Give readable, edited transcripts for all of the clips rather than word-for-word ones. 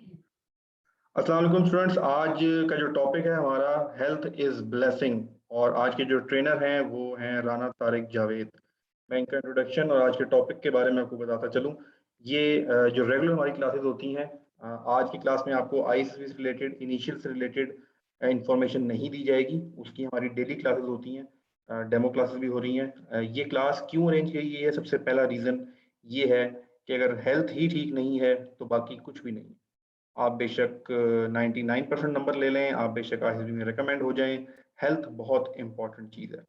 अस्सलाम वालेकुम स्टूडेंट्स। आज का जो टॉपिक है हमारा हेल्थ इज़ ब्लेसिंग और आज के जो ट्रेनर हैं वो हैं राना तारिक जावेद। मैं इनका इंट्रोडक्शन और आज के टॉपिक के बारे में आपको बताता चलूँ। ये जो रेगुलर हमारी क्लासेस होती हैं, आज की क्लास में आपको आईसीएसई से रिलेटेड, इनिशियल से रिलेटेड इंफॉर्मेशन नहीं दी जाएगी। उसकी हमारी डेली क्लासेस होती हैं, डेमो क्लासेस भी हो रही हैं। ये क्लास क्यों अरेंज की गई है? सबसे पहला रीज़न ये है कि अगर हेल्थ ही ठीक नहीं है तो बाकी कुछ भी नहीं है। आप बेशक 99% नंबर ले लें, आप बेशक आईसीएसई में रिकमेंड हो जाएँ, हेल्थ बहुत इम्पोर्टेंट चीज़ है।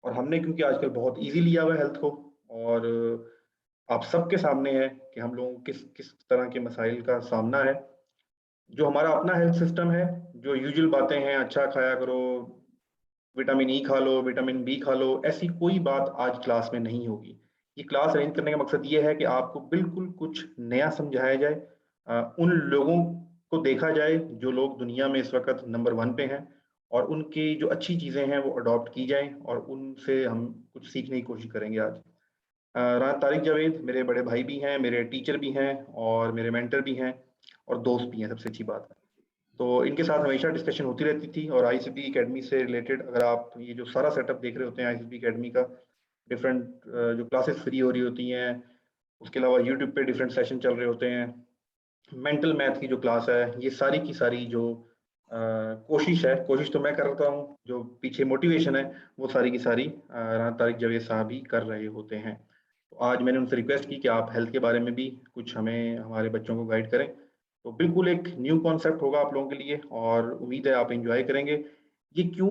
और हमने क्योंकि आजकल बहुत ईज़ी लिया हुआ है हेल्थ को, और आप सबके सामने है कि हम लोगों को किस किस तरह के मसाइल का सामना है। जो हमारा अपना हेल्थ सिस्टम है, जो यूजुअल बातें हैं, अच्छा खाया करो, विटामिन ई खा लो, विटामिन बी खा लो, ऐसी कोई बात आज क्लास में नहीं होगी। ये क्लास अरेंज करने का मकसद ये है कि आपको बिल्कुल कुछ नया समझाया जाए, उन लोगों को देखा जाए जो लोग दुनिया में इस वक़्त नंबर 1 पे हैं, और उनकी जो अच्छी चीज़ें हैं वो अडॉप्ट की जाएँ और उनसे हम कुछ सीखने की कोशिश करेंगे आज। राना तारिक जावेद मेरे बड़े भाई भी हैं, मेरे टीचर भी हैं और मेरे मेंटर भी हैं और दोस्त भी हैं, सबसे अच्छी बात है। तो इनके साथ हमेशा डिस्कशन होती रहती थी, और आईसीबी एकेडमी से रिलेटेड अगर आप ये जो सारा सेटअप देख रहे होते हैं आईसीबी एकेडमी का, डिफरेंट जो क्लासेस फ्री हो रही होती हैं, उसके अलावा यूट्यूब पे डिफरेंट सेशन चल रहे होते हैं, मेंटल मैथ की जो क्लास है, ये सारी की सारी जो कोशिश है, कोशिश तो मैं करता हूँ, जो पीछे मोटिवेशन है वो सारी की सारी राना तारिक जावेद साहब ही कर रहे होते हैं। तो आज मैंने उनसे रिक्वेस्ट की कि आप हेल्थ के बारे में भी कुछ हमें, हमारे बच्चों को गाइड करें। तो बिल्कुल एक न्यू कॉन्सेप्ट होगा आप लोगों के लिए और उम्मीद है आप एंजॉय करेंगे। ये क्यों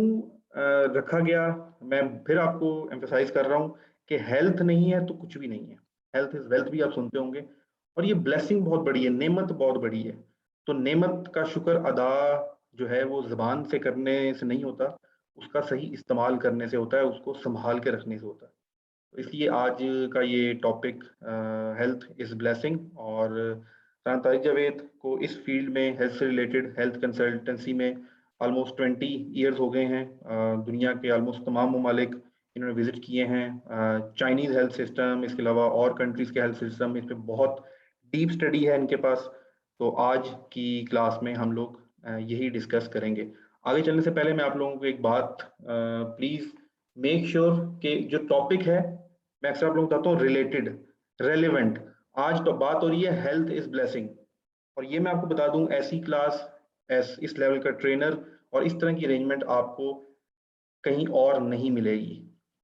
रखा गया, मैं फिर आपको एम्फसाइज कर रहा हूँ कि हेल्थ नहीं है तो कुछ भी नहीं है। हेल्थ इज वेल्थ भी आप सुनते होंगे, और ये ब्लेसिंग बहुत बड़ी है, नेमत बहुत बड़ी है। तो नेमत का शुक्र अदा जो है वो ज़बान से करने से नहीं होता, उसका सही इस्तेमाल करने से होता है, उसको सँभाल के रखने से होता है। तो इसलिए आज का ये टॉपिक हेल्थ इज़ ब्लेसिंग, और राना तारिक जावेद को इस फील्ड में, हेल्थ से रिलेटेड हेल्थ कंसल्टेंसी में ऑलमोस्ट 20 ईयर्स हो गए हैं। दुनिया के ऑलमोस्ट तमाम ममालिक इन्होंने विज़िट किए हैं। चाइनीज़ हेल्थ सिस्टम, इसके अलावा और कंट्रीज़ के हेल्थ सिस्टम, इस पे बहुत डीप स्टडी है इनके पास। तो आज की क्लास में हम लोग यही डिस्कस करेंगे। आगे चलने से पहले मैं आप लोगों को एक बात, प्लीज़ मेक श्योर कि जो टॉपिक है, मैं अक्सर आप लोगों को बताता हूँ रिलेटेड, रेलेवेंट। आज तो बात हो रही है हेल्थ इज़ ब्लेसिंग, और ये मैं आपको बता दूँ, ऐसी क्लास, इस लेवल का ट्रेनर और इस तरह की अरेंजमेंट आपको कहीं और नहीं मिलेगी।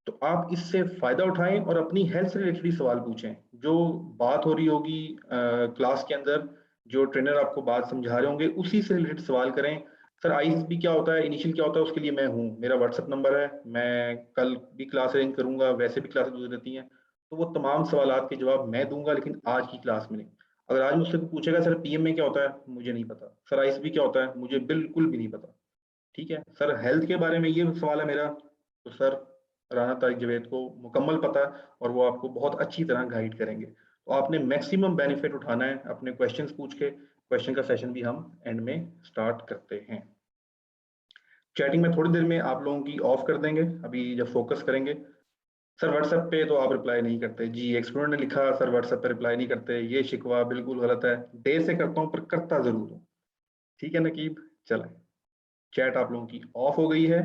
तो आप इससे फ़ायदा उठाएँ और अपनी हेल्थ से रिलेटेड ही सवाल पूछें। जो बात हो रही होगी क्लास के अंदर, जो ट्रेनर आपको बात समझा रहे होंगे, उसी से रिलेटेड सवाल करें। सर आईएसबी क्या होता है, इनिशियल क्या होता है, उसके लिए मैं हूँ, मेरा व्हाट्सएप नंबर है, मैं कल भी क्लास अरेंज करूँगा, वैसे भी क्लासेस होती रहती हैं। तो वो तमाम सवालात के जवाब मैं दूँगा, लेकिन आज की क्लास में नहीं। अगर आज मुझसे कोई पूछेगा सर पीएमए क्या होता है? मुझे नहीं पता। सर आईएसबी क्या होता है? मुझे बिल्कुल भी नहीं पता। ठीक है? सर हेल्थ के बारे में ये सवाल है मेरा, तो सर राना तारिक जावेद को मुकम्मल पता है और वो आपको बहुत अच्छी तरह गाइड करेंगे। तो आपने मैक्सिमम बेनिफिट उठाना है अपने क्वेश्चंस पूछ के। क्वेश्चन का सेशन भी हम एंड में स्टार्ट करते हैं। चैटिंग में थोड़ी देर में आप लोगों की ऑफ कर देंगे, अभी जब फोकस करेंगे। सर व्हाट्सएप पे तो आप रिप्लाई नहीं करते। जी, एक स्टूडेंट ने लिखा सर व्हाट्सएप पे रिप्लाई नहीं करते, ये शिकवा बिल्कुल गलत है। देर से करता हूँ पर करता ज़रूर हूँ। ठीक है नकीब? चलें, चैट आप लोगों की ऑफ हो गई है।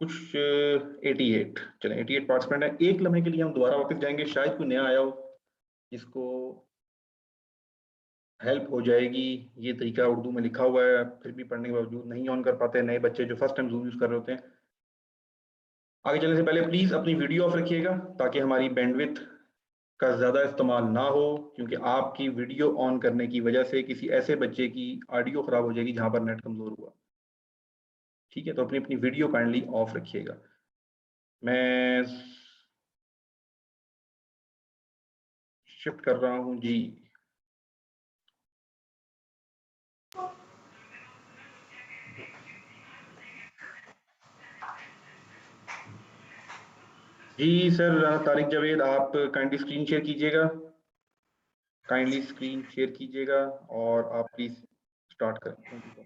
कुछ 88, चलें 88 पार्टिसिपेंट है। एक लम्हे के लिए हम दोबारा वापस जाएंगे, शायद कोई नया आया हो जिसको हेल्प हो जाएगी। ये तरीका उर्दू में लिखा हुआ है, फिर भी पढ़ने के बावजूद नहीं ऑन कर पाते नए बच्चे जो फर्स्ट टाइम जूम यूज कर रहे होते हैं। आगे चलने से पहले प्लीज अपनी वीडियो ऑफ रखिएगा ताकि हमारी बैंडविड्थ का ज्यादा इस्तेमाल ना हो, क्योंकि आपकी वीडियो ऑन करने की वजह से किसी ऐसे बच्चे की ऑडियो खराब हो जाएगी जहां पर नेट कमजोर हुआ। ठीक है, तो अपनी अपनी वीडियो काइंडली ऑफ रखिएगा। मैं शिफ्ट कर रहा हूँ जी। जी सर, तारिक जावेद आप काइंडली स्क्रीन शेयर कीजिएगा, काइंडली स्क्रीन शेयर कीजिएगा और आप प्लीज स्टार्ट करें। Thank you.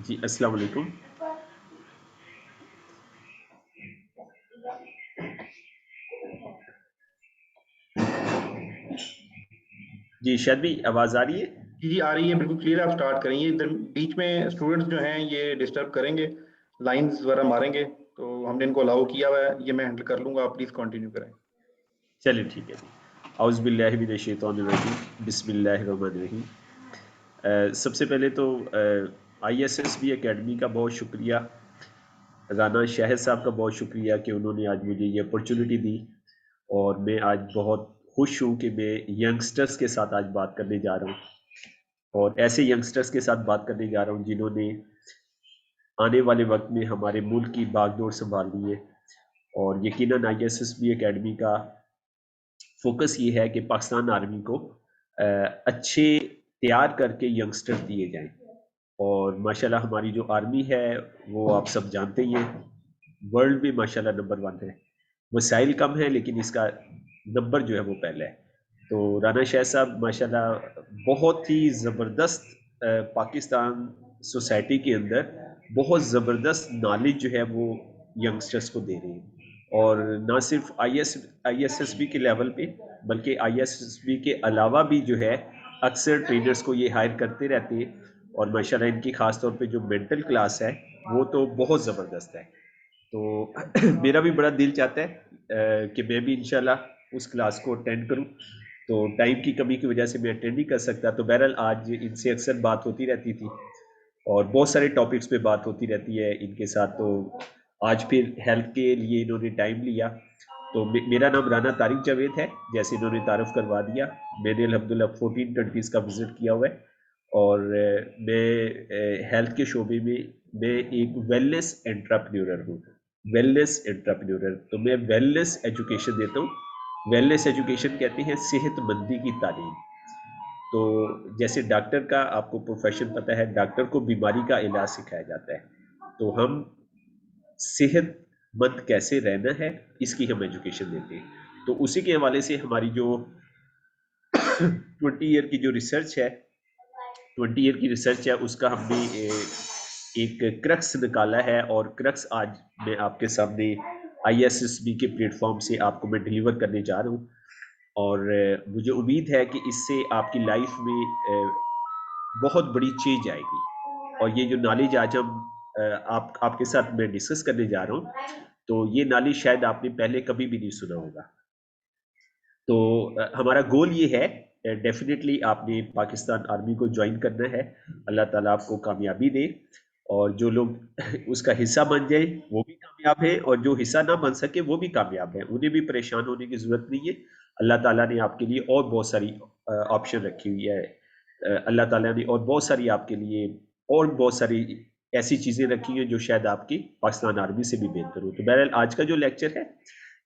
जी अस्सलाम वालेकुम। जी शायद भी आवाज आ रही है? जी जी आ रही है, बिल्कुल क्लियर। आप स्टार्ट करेंगे, इधर बीच में स्टूडेंट्स जो हैं ये डिस्टर्ब करेंगे, लाइंस वगैरह मारेंगे, तो हमने इनको अलाउ किया हुआ है, ये मैं हैंडल कर लूंगा। आप प्लीज़ कंटिन्यू करें। चलिए ठीक है जी। औज़ु बिल्लाहि मिनश शैतानिर रजीम, बिस्मिल्लाहिर रहमानिर रहीम। सबसे पहले तो ISSB एकेडमी का बहुत शुक्रिया, राना शाहिद साहब का बहुत शुक्रिया कि उन्होंने आज मुझे ये अपॉर्चुनिटी दी। और मैं आज बहुत खुश हूँ कि मैं यंगस्टर्स के साथ आज बात करने जा रहा हूँ, और ऐसे यंगस्टर्स के साथ बात करने जा रहा हूँ जिन्होंने आने वाले वक्त में हमारे मुल्क की बागडोर संभालनी है। और यकीनन ISSB एकेडमी का फोकस ये है कि पाकिस्तान आर्मी को अच्छे तैयार करके यंगस्टर दिए जाएं। और माशाल्लाह हमारी जो आर्मी है वो आप सब जानते ही हैं, वर्ल्ड में माशाल्लाह नंबर 1 है। वसाइल कम है लेकिन इसका नंबर जो है वो पहला है। तो राना शाह साहब माशाल्लाह बहुत ही ज़बरदस्त पाकिस्तान सोसाइटी के अंदर बहुत ज़बरदस्त नॉलेज जो है वो यंगस्टर्स को दे रहे हैं। और ना सिर्फ ISSB के लेवल पे, बल्कि ISSB के अलावा भी जो है अक्सर ट्रेनर्स को ये हायर करते रहते हैं। और माशाल्लाह इनकी ख़ास तौर पे जो मेंटल क्लास है वो तो बहुत ज़बरदस्त है। तो मेरा भी बड़ा दिल चाहता है कि मैं भी इंशाल्लाह उस क्लास को अटेंड करूं। तो टाइम की कमी की वजह से मैं अटेंड नहीं कर सकता। तो बहरहाल आज इनसे अक्सर बात होती रहती थी और बहुत सारे टॉपिक्स पे बात होती रहती है इनके साथ। तो आज फिर हेल्थ के लिए इन्होंने टाइम लिया। तो मेरा नाम राना तारिक जावेद है, जैसे इन्होंने तारुफ करवा दिया। मैंने अल्हम्दुलिल्लाह 14 कंट्रीज़ का विज़िट किया हुआ है। और मैं हेल्थ के शोबे में मैं एक वेलनेस एंटरप्रेन्योर हूँ। वेलनेस एंटरप्रेन्योर, तो मैं वेलनेस एजुकेशन देता हूँ। वेलनेस एजुकेशन कहते हैं सेहतमंदी की तालीम। तो जैसे डॉक्टर का आपको प्रोफेशन पता है, डॉक्टर को बीमारी का इलाज सिखाया जाता है, तो हम सेहतमंद कैसे रहना है इसकी हम एजुकेशन देते हैं। तो उसी के हवाले से हमारी जो 20 ईयर की जो रिसर्च है, 20 ईयर की रिसर्च है, उसका हमने एक क्रक्स निकाला है। और क्रक्स आज मैं आपके सामने ISSB के प्लेटफॉर्म से आपको मैं डिलीवर करने जा रहा हूँ। और मुझे उम्मीद है कि इससे आपकी लाइफ में बहुत बड़ी चेंज आएगी। और ये जो नॉलेज आज हम आपके साथ मैं डिस्कस करने जा रहा हूँ, तो ये नॉलेज शायद आपने पहले कभी भी नहीं सुना होगा। तो हमारा गोल ये है, डेफिनेटली आपने पाकिस्तान आर्मी को ज्वाइन करना है। अल्लाह ताला आपको कामयाबी दे। और जो लोग उसका हिस्सा बन जाए वो भी कामयाब है, और जो हिस्सा ना बन सके वो भी कामयाब है, उन्हें भी परेशान होने की ज़रूरत नहीं है। अल्लाह ताला ने आपके लिए और बहुत सारी ऑप्शन रखी हुई है। अल्लाह ताला ने और बहुत सारी आपके लिए और बहुत सारी ऐसी चीज़ें रखी हैं जो शायद आपकी पाकिस्तान आर्मी से भी बेहतर हो। तो बहरहाल आज का जो लेक्चर है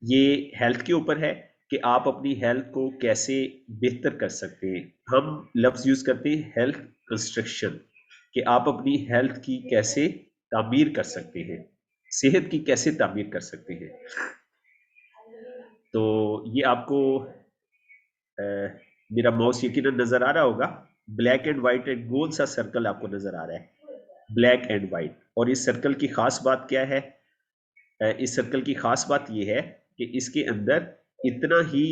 ये हेल्थ के ऊपर है कि आप अपनी हेल्थ को कैसे बेहतर कर सकते हैं। हम लफ्ज़ यूज़ करते हैं हेल्थ कंस्ट्रक्शन, कि आप अपनी हेल्थ की कैसे तामीर कर सकते हैं, सेहत की कैसे तामीर कर सकते हैं। तो ये आपको मेरा माउस यकीनन नज़र आ रहा होगा। ब्लैक एंड वाइट एक गोल सा सर्कल आपको नज़र आ रहा है, ब्लैक एंड वाइट। और इस सर्कल की ख़ास बात क्या है? इस सर्कल की ख़ास बात ये है कि इसके अंदर इतना ही,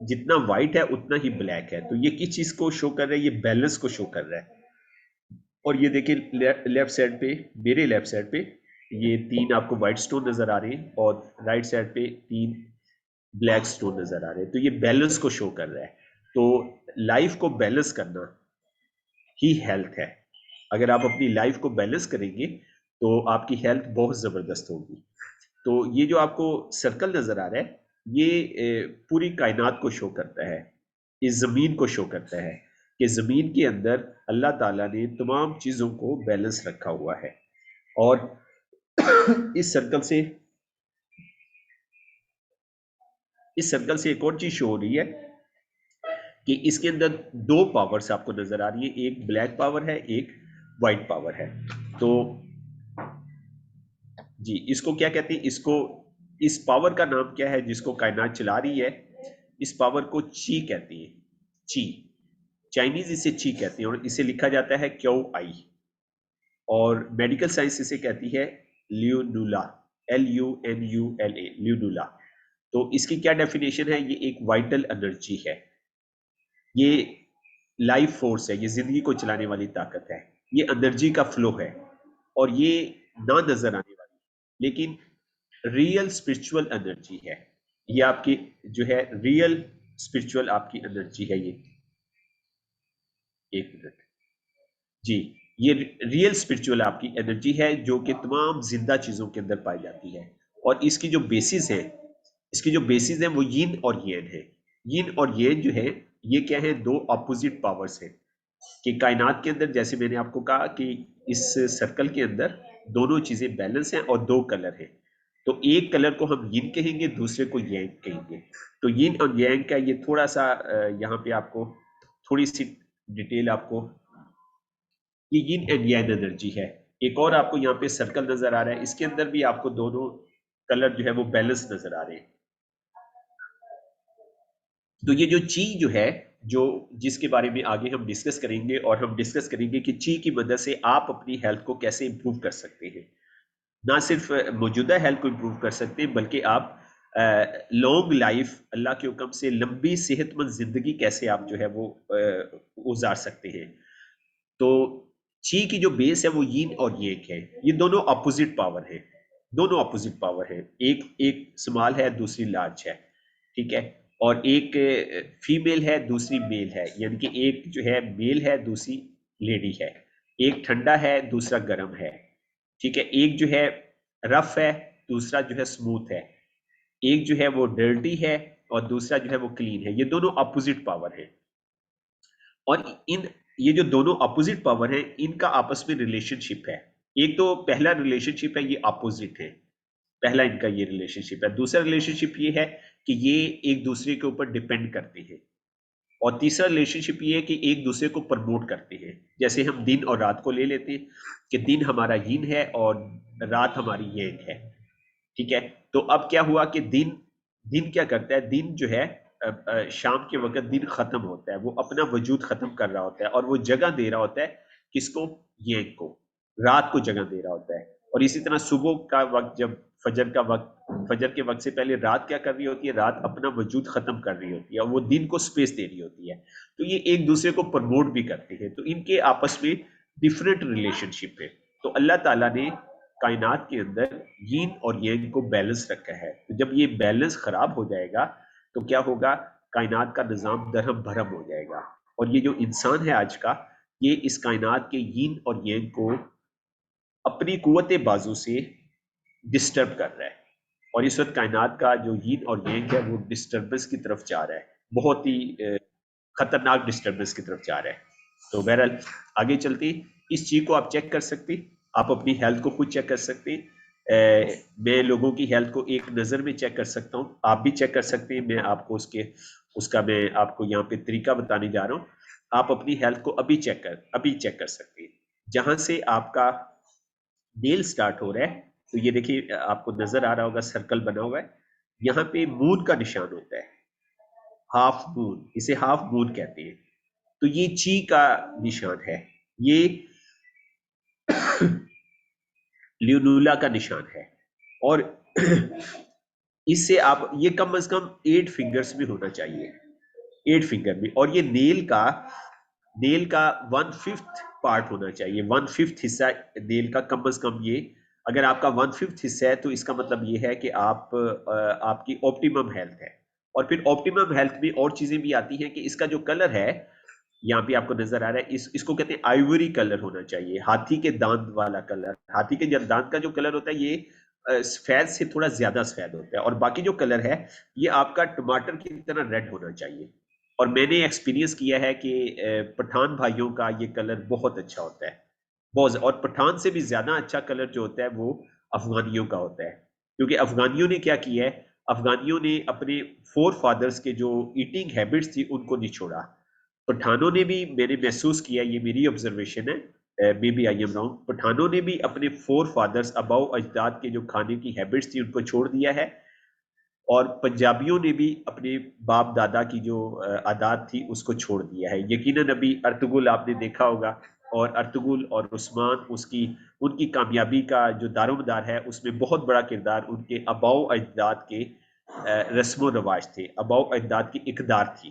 जितना वाइट है उतना ही ब्लैक है। तो ये किस चीज़ को शो कर रहा है? ये बैलेंस को शो कर रहा है। और ये देखिए लेफ्ट साइड पे, मेरे लेफ्ट साइड पे ये 3 आपको व्हाइट स्टोन नज़र आ रहे हैं, और राइट साइड पे 3 ब्लैक स्टोन नज़र आ रहे हैं। तो ये बैलेंस को शो कर रहा है। तो लाइफ को बैलेंस करना ही हेल्थ है। अगर आप अपनी लाइफ को बैलेंस करेंगे तो आपकी हेल्थ बहुत ज़बरदस्त होगी। तो ये जो आपको सर्कल नज़र आ रहा है ये पूरी कायनात को शो करता है, इस ज़मीन को शो करता है कि ज़मीन के अंदर अल्लाह ताला ने तमाम चीज़ों को बैलेंस रखा हुआ है। और इस सर्कल से एक और चीज़ शो हो रही है कि इसके अंदर 2 पावर्स आपको नज़र आ रही है, एक ब्लैक पावर है, एक वाइट पावर है। तो जी, इसको क्या कहते हैं? इसको, इस पावर का नाम क्या है जिसको कायनात चला रही है? इस पावर को ची कहती है, ची। चाइनीज इसे ची कहते हैं और इसे लिखा जाता है क्यू आई, और मेडिकल साइंस इसे कहती है ल्यूनुला, LUNULA, ल्यूनुला। तो इसकी क्या डेफिनेशन है? ये एक वाइटल एनर्जी है, ये लाइफ फोर्स है, ये जिंदगी को चलाने वाली ताकत है, ये एनर्जी का फ्लो है, और ये ना नजर आने वाली लेकिन रियल स्पिरिचुअल एनर्जी है। ये आपकी जो है रियल स्पिरिचुअल आपकी एनर्जी है। ये एक मिनट जी, ये रियल स्पिरिचुअल आपकी एनर्जी है जो कि तमाम जिंदा चीजों के अंदर पाई जाती है। और इसकी जो बेसिस है, इसकी जो बेसिस है वो यिन और येन है। यिन और येन जो है ये क्या है? दो अपोजिट पावर्स है कि कायनात के अंदर, जैसे मैंने आपको कहा कि इस सर्कल के अंदर दोनों चीजें बैलेंस हैं और दो कलर हैं। तो एक कलर को हम यिन कहेंगे, दूसरे को येंग कहेंगे। तो यिन और येंग का ये थोड़ा सा यहाँ पे आपको थोड़ी सी डिटेल आपको, ये यिन एंड yang एनर्जी है। एक और आपको यहाँ पे सर्कल नजर आ रहा है, इसके अंदर भी आपको दोनों कलर जो है वो बैलेंस नजर आ रहे हैं। तो ये जो ची जो है, जो जिसके बारे में आगे हम डिस्कस करेंगे, और हम डिस्कस करेंगे कि ची की मदद से आप अपनी हेल्थ को कैसे इंप्रूव कर सकते हैं। ना सिर्फ मौजूदा हेल्थ को इंप्रूव कर सकते हैं, बल्कि आप लॉन्ग लाइफ, अल्लाह के हुक्म से लंबी सेहतमंद जिंदगी कैसे आप जो है वो गुजार सकते हैं। तो ची की जो बेस है वो यिन और येंग है। ये दोनों अपोजिट पावर है, दोनों अपोजिट पावर है। एक एक स्मॉल है, दूसरी लार्ज है, ठीक है। और एक फीमेल है, दूसरी मेल है, यानी कि एक जो है मेल है, दूसरी लेडी है। एक ठंडा है, दूसरा गर्म है, ठीक है। एक जो है रफ है, दूसरा जो है स्मूथ है। एक जो है वो डर्टी है और दूसरा जो है वो क्लीन है। ये दोनों अपोजिट पावर है। और इन ये जो दोनों अपोजिट पावर है, इनका आपस में रिलेशनशिप है। एक तो पहला रिलेशनशिप है, ये अपोजिट है, पहला इनका ये रिलेशनशिप है। दूसरा रिलेशनशिप ये है कि ये एक दूसरे के ऊपर डिपेंड करते हैं। और तीसरा रिलेशनशिप ये है कि एक दूसरे को प्रमोट करते हैं। जैसे हम दिन और रात को ले लेते हैं कि दिन हमारा यिन है और रात हमारी येंग है, ठीक है। तो अब क्या हुआ कि दिन दिन क्या करता है? दिन जो है शाम के वक्त दिन खत्म होता है, वो अपना वजूद खत्म कर रहा होता है और वो जगह दे रहा होता है किसको? येंग को, रात को जगह दे रहा होता है। और इसी तरह सुबह का वक्त, जब फजर का वक्त, फजर के वक्त से पहले रात क्या कर रही होती है? रात अपना वजूद खत्म कर रही होती है और वो दिन को स्पेस दे रही होती है। तो ये एक दूसरे को प्रमोट भी करते हैं। तो इनके आपस में डिफरेंट रिलेशनशिप है। तो अल्लाह ताला ने कायनात के अंदर यिन और येंग को बैलेंस रखा है। तो जब ये बैलेंस खराब हो जाएगा तो क्या होगा? कायनात का निजाम दरहम भरम हो जाएगा। और ये जो इंसान है आज का, ये इस कायनात के यिन और येंग को अपनी कुव्वते बाजू से डिस्टर्ब कर रहा है। और इस वक्त कायनात का जो यिन और येंग है वो डिस्टर्बेंस की तरफ जा रहा है, बहुत ही खतरनाक डिस्टर्बेंस की तरफ जा रहा है। तो बहरहाल आगे चलते इस चीज को आप चेक कर सकते, आप अपनी हेल्थ को खुद चेक कर सकते। मैं लोगों की हेल्थ को एक नज़र में चेक कर सकता हूँ, आप भी चेक कर सकते हैं। मैं आपको उसका मैं आपको यहाँ पे तरीका बताने जा रहा हूँ। आप अपनी हेल्थ को अभी चेक कर सकते हैं। जहां से आपका नेल स्टार्ट हो रहा है, तो ये देखिए आपको नजर आ रहा होगा सर्कल बना हुआ है, यहाँ पे मून का निशान होता है, हाफ मून, इसे हाफ मून कहते हैं। तो ये ची का निशान है, ये ल्यूनुला का निशान है। और इससे आप ये कम से कम 8 फिंगर्स में होना चाहिए, 8 फिंगर में। और ये नेल का 1/5 पार्ट होना चाहिए, 1/5 हिस्सा नेल का कम से कम। ये अगर आपका 1/5 हिस्सा है तो इसका मतलब ये है कि आपकी ऑप्टिमम हेल्थ है। और फिर ऑप्टिमम हेल्थ में और चीजें भी आती हैं कि इसका जो कलर है, यहाँ पे आपको नजर आ रहा है, इसको कहते हैं आइवरी कलर होना चाहिए, हाथी के दांत वाला कलर। हाथी के दांत का जो कलर होता है ये सफेद से थोड़ा ज्यादा सफेद होता है। और बाकी जो कलर है ये आपका टमाटर की तरह रेड होना चाहिए। और मैंने एक्सपीरियंस किया है कि पठान भाइयों का ये कलर बहुत अच्छा होता है, बहुत। और पठान से भी ज्यादा अच्छा कलर जो होता है वो अफगानियों का होता है। क्योंकि अफगानियों ने क्या किया है, अफगानियों ने अपने फोर फादर्स के जो ईटिंग हैबिट्स थी उनको नहीं छोड़ा। पठानों ने भी, मैंने महसूस किया, ये मेरी ऑब्जर्वेशन है, maybe I am wrong, पठानों ने भी अपने फोर फादर्स, अबाउ अजदाद के जो खाने की हैबिट्स थी उनको छोड़ दिया है। और पंजाबियों ने भी अपने बाप दादा की जो आदत थी उसको छोड़ दिया है। यकीनन अभी अर्तुगरुल आपने देखा होगा, और अर्तुगरुल और उस्मान उसकी उनकी कामयाबी का जो दारोमदार है उसमें बहुत बड़ा किरदार उनके आबाओ अजदाद के रस्म रवाज थे, आबाओ अजदाद की इकदार थी।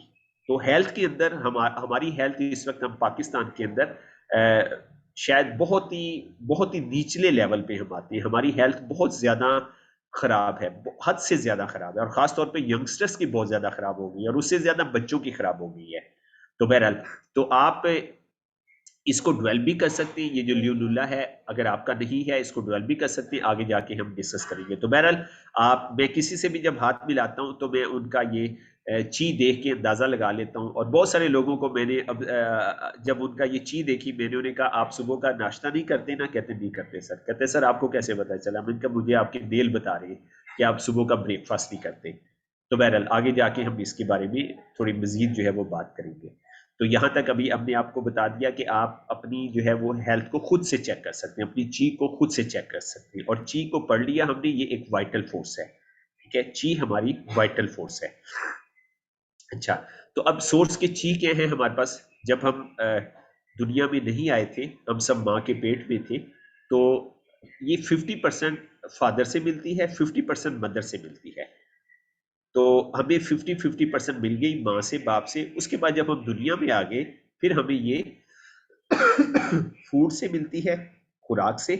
तो हेल्थ के अंदर हमारी हेल्थ इस वक्त हम पाकिस्तान के अंदर शायद बहुत ही निचले लेवल पे हम आते हैं। हमारी हेल्थ बहुत ज्यादा खराब है, हद से ज्यादा खराब है, और खास तौर पे यंगस्टर्स की बहुत ज्यादा खराब हो गई है, और उससे ज्यादा बच्चों की खराब हो गई है। तो बहरहाल, तो आप इसको डेवलप भी कर सकते हैं। ये जो ल्यूलुला है, अगर आपका नहीं है, इसको डेवलप भी कर सकते हैं, आगे जाके हम डिस्कस करेंगे। तो बहरहाल, मैं किसी से भी जब हाथ मिलाता हूं तो मैं उनका ये ची देख के अंदाजा लगा लेता हूं। और बहुत सारे लोगों को मैंने अब जब उनका ये ची देखी, मैंने उन्हें कहा आप सुबह का नाश्ता नहीं करते ना? कहते नहीं करते सर। कहते सर आपको कैसे पता चला? मैंने कहा मुझे आपके नेल बता रहे हैं कि आप सुबह का ब्रेकफास्ट नहीं करते। तो बहरहाल, आगे जाके हम इसके बारे में थोड़ी मजीद जो है वो बात करेंगे। तो यहाँ तक अभी हमने आपको बता दिया कि आप अपनी जो है वो हेल्थ को खुद से चेक कर सकते हैं, अपनी ची को खुद से चेक कर सकते हैं। और ची को पढ़ लिया हमने, ये एक वाइटल फोर्स है, ठीक है? ची हमारी वाइटल फोर्स है। अच्छा, तो अब सोर्स के ची क्या है हमारे पास? जब हम दुनिया में नहीं आए थे, हम सब माँ के पेट में थे, तो ये 50% फादर से मिलती है, 50% मदर से मिलती है। तो हमें 50-50% मिल गई माँ से, बाप से। उसके बाद जब हम दुनिया में आ गए, फिर हमें ये फूड से मिलती है, खुराक से।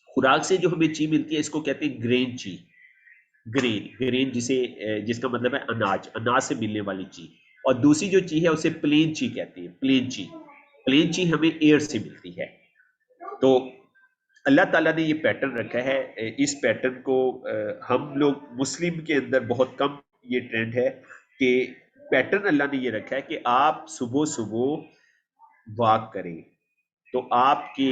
खुराक से जो हमें ची मिलती है, इसको कहते हैं ग्रेन ची। ग्रेन ग्रेन जिसका मतलब है अनाज, अनाज से मिलने वाली ची। और दूसरी जो ची है उसे प्लेन ची कहते हैं, प्लेन ची। प्लेन ची हमें एयर से मिलती है। तो अल्लाह ताला ने ये पैटर्न रखा है। इस पैटर्न को हम लोग मुस्लिम के अंदर बहुत कम ये ट्रेंड है कि पैटर्न अल्लाह ने ये रखा है कि आप सुबह सुबह वॉक करें, तो आपके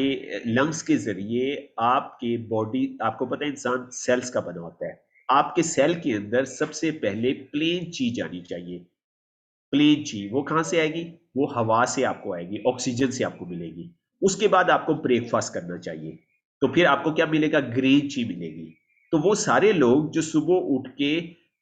लंग्स के जरिए आपके बॉडी, आपको पता है इंसान सेल्स का बना होता है, आपके सेल के अंदर सबसे पहले प्लेन चीज आनी चाहिए। प्लेन ची वो कहाँ से आएगी? वो हवा से आपको आएगी, ऑक्सीजन से आपको मिलेगी। उसके बाद आपको ब्रेकफास्ट करना चाहिए, तो फिर आपको क्या मिलेगा? ग्रीन ची मिलेगी। तो वो सारे लोग जो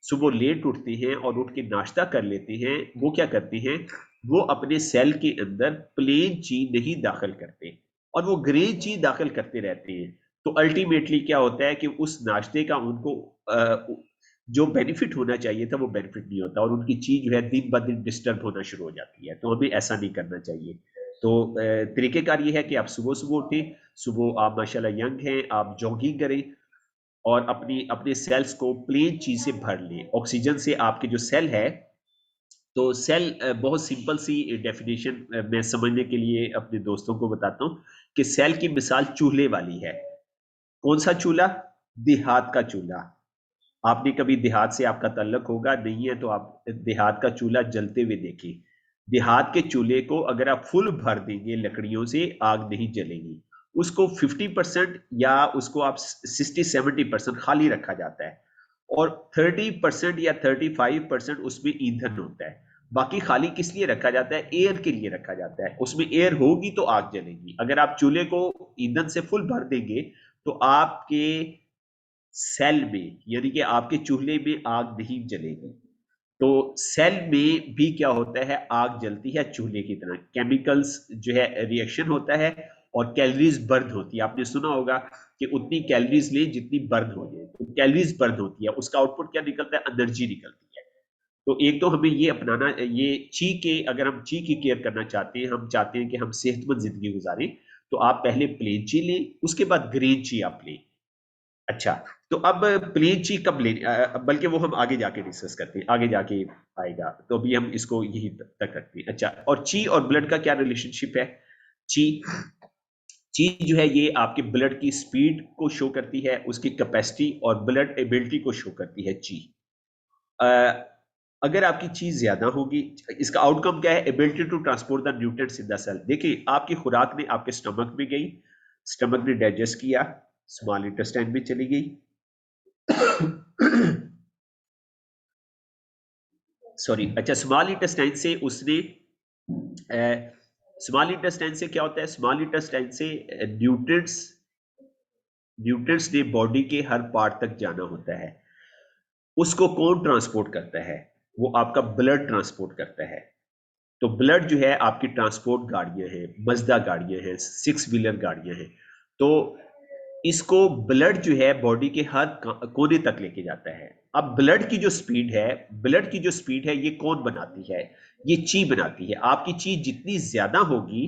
सुबह लेट उठते हैं और उठ के नाश्ता कर लेते हैं, वो क्या करते हैं? वो अपने सेल के अंदर प्लेन ची नहीं दाखिल करते, और वो ग्रीन ची दाखिल करते रहते हैं। तो अल्टीमेटली क्या होता है कि उस नाश्ते का उनको जो बेनिफिट होना चाहिए था वो बेनिफिट नहीं होता, और उनकी चीज जो है दिन ब दिन डिस्टर्ब होना शुरू हो जाती है। तो हमें ऐसा नहीं करना चाहिए। तो तरीकेकार ये है कि आप सुबह सुबह उठें, सुबह आप माशाल्लाह यंग हैं, आप जॉगिंग करें, और अपनी अपने सेल्स को प्लेन चीज से भर लें, ऑक्सीजन से। आपके जो सेल है, तो सेल बहुत सिंपल सी डेफिनेशन मैं समझने के लिए अपने दोस्तों को बताता हूँ कि सेल की मिसाल चूल्हे वाली है। कौन सा चूल्हा? देहात का चूल्हा। आपने कभी देहात से आपका ताल्लुक होगा, नहीं है तो आप देहात का चूल्हा जलते हुए देखिए। देहात के चूल्हे को अगर आप फुल भर देंगे लकड़ियों से, आग नहीं जलेगी। उसको 50% या उसको आप 60-70% खाली रखा जाता है, और 30% या 35% उसमें ईंधन होता है। बाकी खाली किस लिए रखा जाता है? एयर के लिए रखा जाता है। उसमें एयर होगी तो आग जलेगी। अगर आप चूल्हे को ईंधन से फुल भर देंगे, तो आपके सेल में, यानी कि आपके चूल्हे में आग नहीं जलेगी। तो सेल में भी क्या होता है? आग जलती है चूल्हे की तरह, केमिकल्स जो है रिएक्शन होता है, और कैलोरीज बर्न होती है। आपने सुना होगा कि उतनी कैलोरीज ले जितनी बर्न हो जाए, तो कैलोरीज बर्न होती है, उसका आउटपुट क्या निकलता है? एनर्जी निकलती है। तो एक तो हमें ये अपनाना, ये ची के, अगर हम ची की केयर करना चाहते हैं, हम चाहते हैं कि हम सेहतमंद जिंदगी गुजारें, तो आप पहले प्लेन ची लें, उसके बाद ग्रीन ची आप लें। अच्छा, तो अब प्लेन ची कब ले, बल्कि वो हम आगे जाके डिस्कस करते हैं, आगे जाके आएगा। तो अभी हम इसको यही तक रखते हैं। अच्छा, और ची और ब्लड का क्या रिलेशनशिप है? ची ची जो है ये आपके ब्लड की स्पीड को शो करती है, उसकी कैपेसिटी और ब्लड एबिलिटी को शो करती है ची। अ, अगर आपकी चीज ज्यादा होगी, इसका आउटकम क्या है? Ability to transport the nutrients in the cell. देखिए, आपकी खुराक ने आपके स्टमक में गई, स्टमक ने डाइजेस्ट किया, स्मॉल इंटेस्टाइन में चली गई। सॉरी, अच्छा, स्मॉल इंटेस्टाइन से उसने स्मॉल इंटेस्टाइन से क्या होता है? स्मॉल इंटेस्टाइन से न्यूट्रिएंट्स न्यूट्रिएंट्स ने बॉडी के हर पार्ट तक जाना होता है। उसको कौन ट्रांसपोर्ट करता है? वो आपका ब्लड ट्रांसपोर्ट करता है। तो ब्लड जो है आपकी ट्रांसपोर्ट गाड़ियां हैं, मजदा गाड़ियां हैं, 6 व्हीलर गाड़ियां हैं। तो इसको ब्लड जो है बॉडी के हर कोने तक लेके जाता है। अब ब्लड की जो स्पीड है ये कौन बनाती है? ये ची बनाती है। आपकी ची जितनी ज्यादा होगी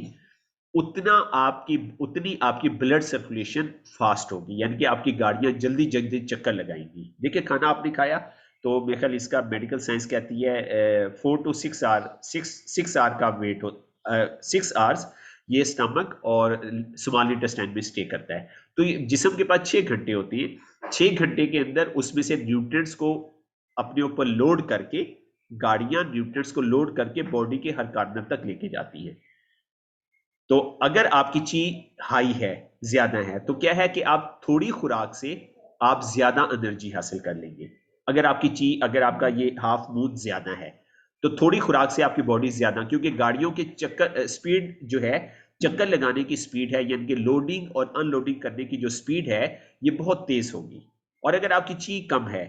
उतनी आपकी ब्लड सर्कुलेशन फास्ट होगी, यानी कि आपकी गाड़ियां जल्दी जल्दी चक्कर लगाएंगी। देखिए, खाना आपने खाया तो मेरे ख्याल इसका मेडिकल साइंस कहती है 4 to 6 आवर का वेट हो, 6 आवर्स ये स्टमक और स्मॉल इंटेस्टाइन में स्टे करता है। तो ये जिस्म के पास 6 घंटे होती है। 6 घंटे के अंदर उसमें से न्यूट्रिएंट्स को अपने ऊपर लोड करके, गाड़ियां न्यूट्रिएंट्स को लोड करके बॉडी के हर कॉर्नर तक लेके जाती है। तो अगर आपकी ची हाई है, ज्यादा है, तो क्या है कि आप थोड़ी खुराक से आप ज्यादा एनर्जी हासिल कर लेंगे। अगर आपका ये हाफ मून ज्यादा है तो थोड़ी खुराक से आपकी बॉडी ज्यादा, क्योंकि गाड़ियों के चक्कर स्पीड जो है, चक्कर लगाने की स्पीड है, यानी कि लोडिंग और अनलोडिंग करने की जो स्पीड है ये बहुत तेज होगी। और अगर आपकी ची कम है,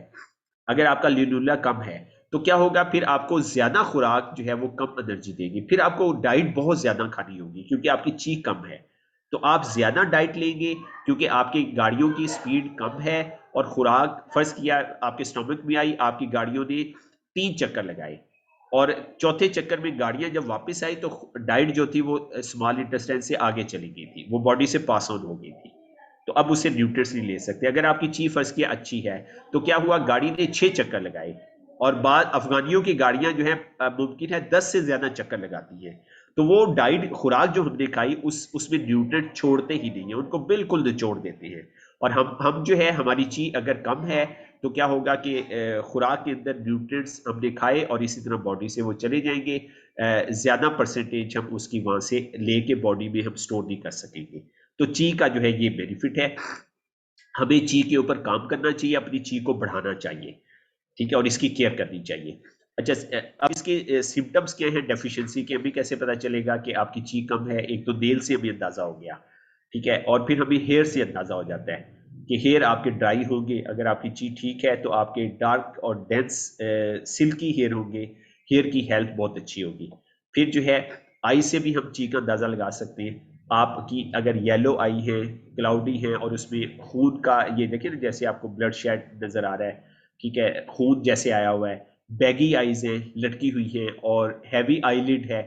अगर आपका ल्यूनुला कम है, तो क्या होगा? फिर आपको ज्यादा खुराक जो है वो कम एनर्जी देगी, फिर आपको डाइट बहुत ज्यादा खानी होगी क्योंकि आपकी ची कम है। तो आप ज्यादा डाइट लेंगे क्योंकि आपकी गाड़ियों की स्पीड कम है, और खुराक फर्ज किया आपके स्टोमक में आई, आपकी गाड़ियों ने 3 चक्कर लगाए, और चौथे चक्कर में गाड़ियां जब वापस आई तो डाइट जो थी वो स्मॉल इंटेस्टाइन से आगे चली गई थी, वो बॉडी से पास ऑन हो गई थी। तो अब उससे न्यूट्रिएंट्स नहीं ले सकते। अगर आपकी ची फर्ज किया अच्छी है, तो क्या हुआ? गाड़ी ने 6 चक्कर लगाए, और बाद अफगानियों की गाड़ियां जो है मुमकिन है 10 से ज्यादा चक्कर लगाती हैं। तो वो डाइट खुराक जो हमने खाई उसमें न्यूट्रिएंट छोड़ते ही नहीं है, उनको बिल्कुल निचोड़ देते हैं। और हम जो है, हमारी ची अगर कम है तो क्या होगा कि खुराक के अंदर न्यूट्रिएंट्स हमने खाए और इसी तरह बॉडी से वो चले जाएंगे, ज्यादा परसेंटेज हम उसकी वहां से लेके बॉडी में हम स्टोर नहीं कर सकेंगे। तो ची का जो है ये बेनिफिट है। हमें ची के ऊपर काम करना चाहिए, अपनी ची को बढ़ाना चाहिए, ठीक है, और इसकी केयर करनी चाहिए। अच्छा, अब इसके सिम्टम्स क्या हैं डेफिशिएंसी के? हमें कैसे पता चलेगा कि आपकी ची कम है? एक तो नेल से हमें अंदाजा हो गया, ठीक है, और फिर हमें हेयर से अंदाजा हो जाता है कि हेयर आपके ड्राई होंगे। अगर आपकी ची ठीक है तो आपके डार्क और डेंस सिल्की हेयर होंगे, हेयर की हेल्थ बहुत अच्छी होगी। फिर जो है, आई से भी हम ची का अंदाजा लगा सकते हैं। आपकी अगर येलो आई है, क्लाउडी है, और उसमें खून का ये देखिए ना, जैसे आपको ब्लड शेड नजर आ रहा है, ठीक है, खून जैसे आया हुआ है, बैगी आईज है, लटकी हुई है, और हैवी आईलिड है,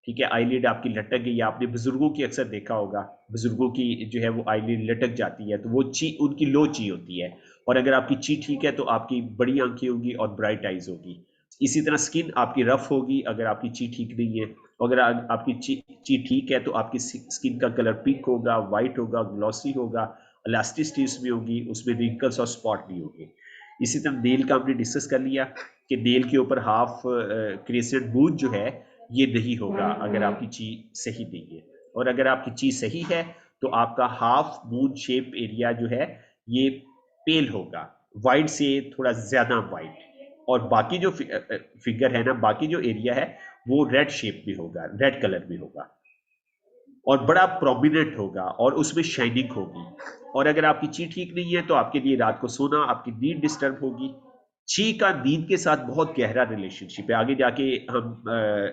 ठीक है, आईलिड आपकी लटक गई है। आपने बुजुर्गों की अक्सर देखा होगा, बुजुर्गों की जो है वो आईलिड लटक जाती है, तो वो ची उनकी लो ची होती है। और अगर आपकी ची ठीक है तो आपकी बड़ी आंखें होगी और ब्राइट आईज होगी। इसी तरह स्किन आपकी रफ होगी अगर आपकी ची ठीक नहीं है। अगर आपकी ची ठीक है तो आपकी स्किन का कलर पिंक होगा, व्हाइट होगा, ग्लॉसी होगा, इलास्टिसिटी उसमें होगी, उसमें रिंकल्स और स्पॉट नहीं होंगे। इसी तरह नेल का हमने डिस्कस कर लिया कि नेल के ऊपर हाफ क्रेसेंट मून जो है ये नहीं होगा अगर आपकी ची सही नहीं है। और अगर आपकी ची सही है तो आपका हाफ मून शेप एरिया जो है ये पेल होगा, वाइट से थोड़ा ज्यादा वाइट, और बाकी जो फिगर है ना, बाकी जो एरिया है वो रेड शेप में होगा, रेड कलर में होगा, और बड़ा प्रोमिनेंट होगा, और उसमें शाइनिंग होगी। और अगर आपकी ची ठीक नहीं है तो आपके लिए रात को सोना, आपकी नींद डिस्टर्ब होगी। ची का नींद के साथ बहुत गहरा रिलेशनशिप है, आगे जाके हम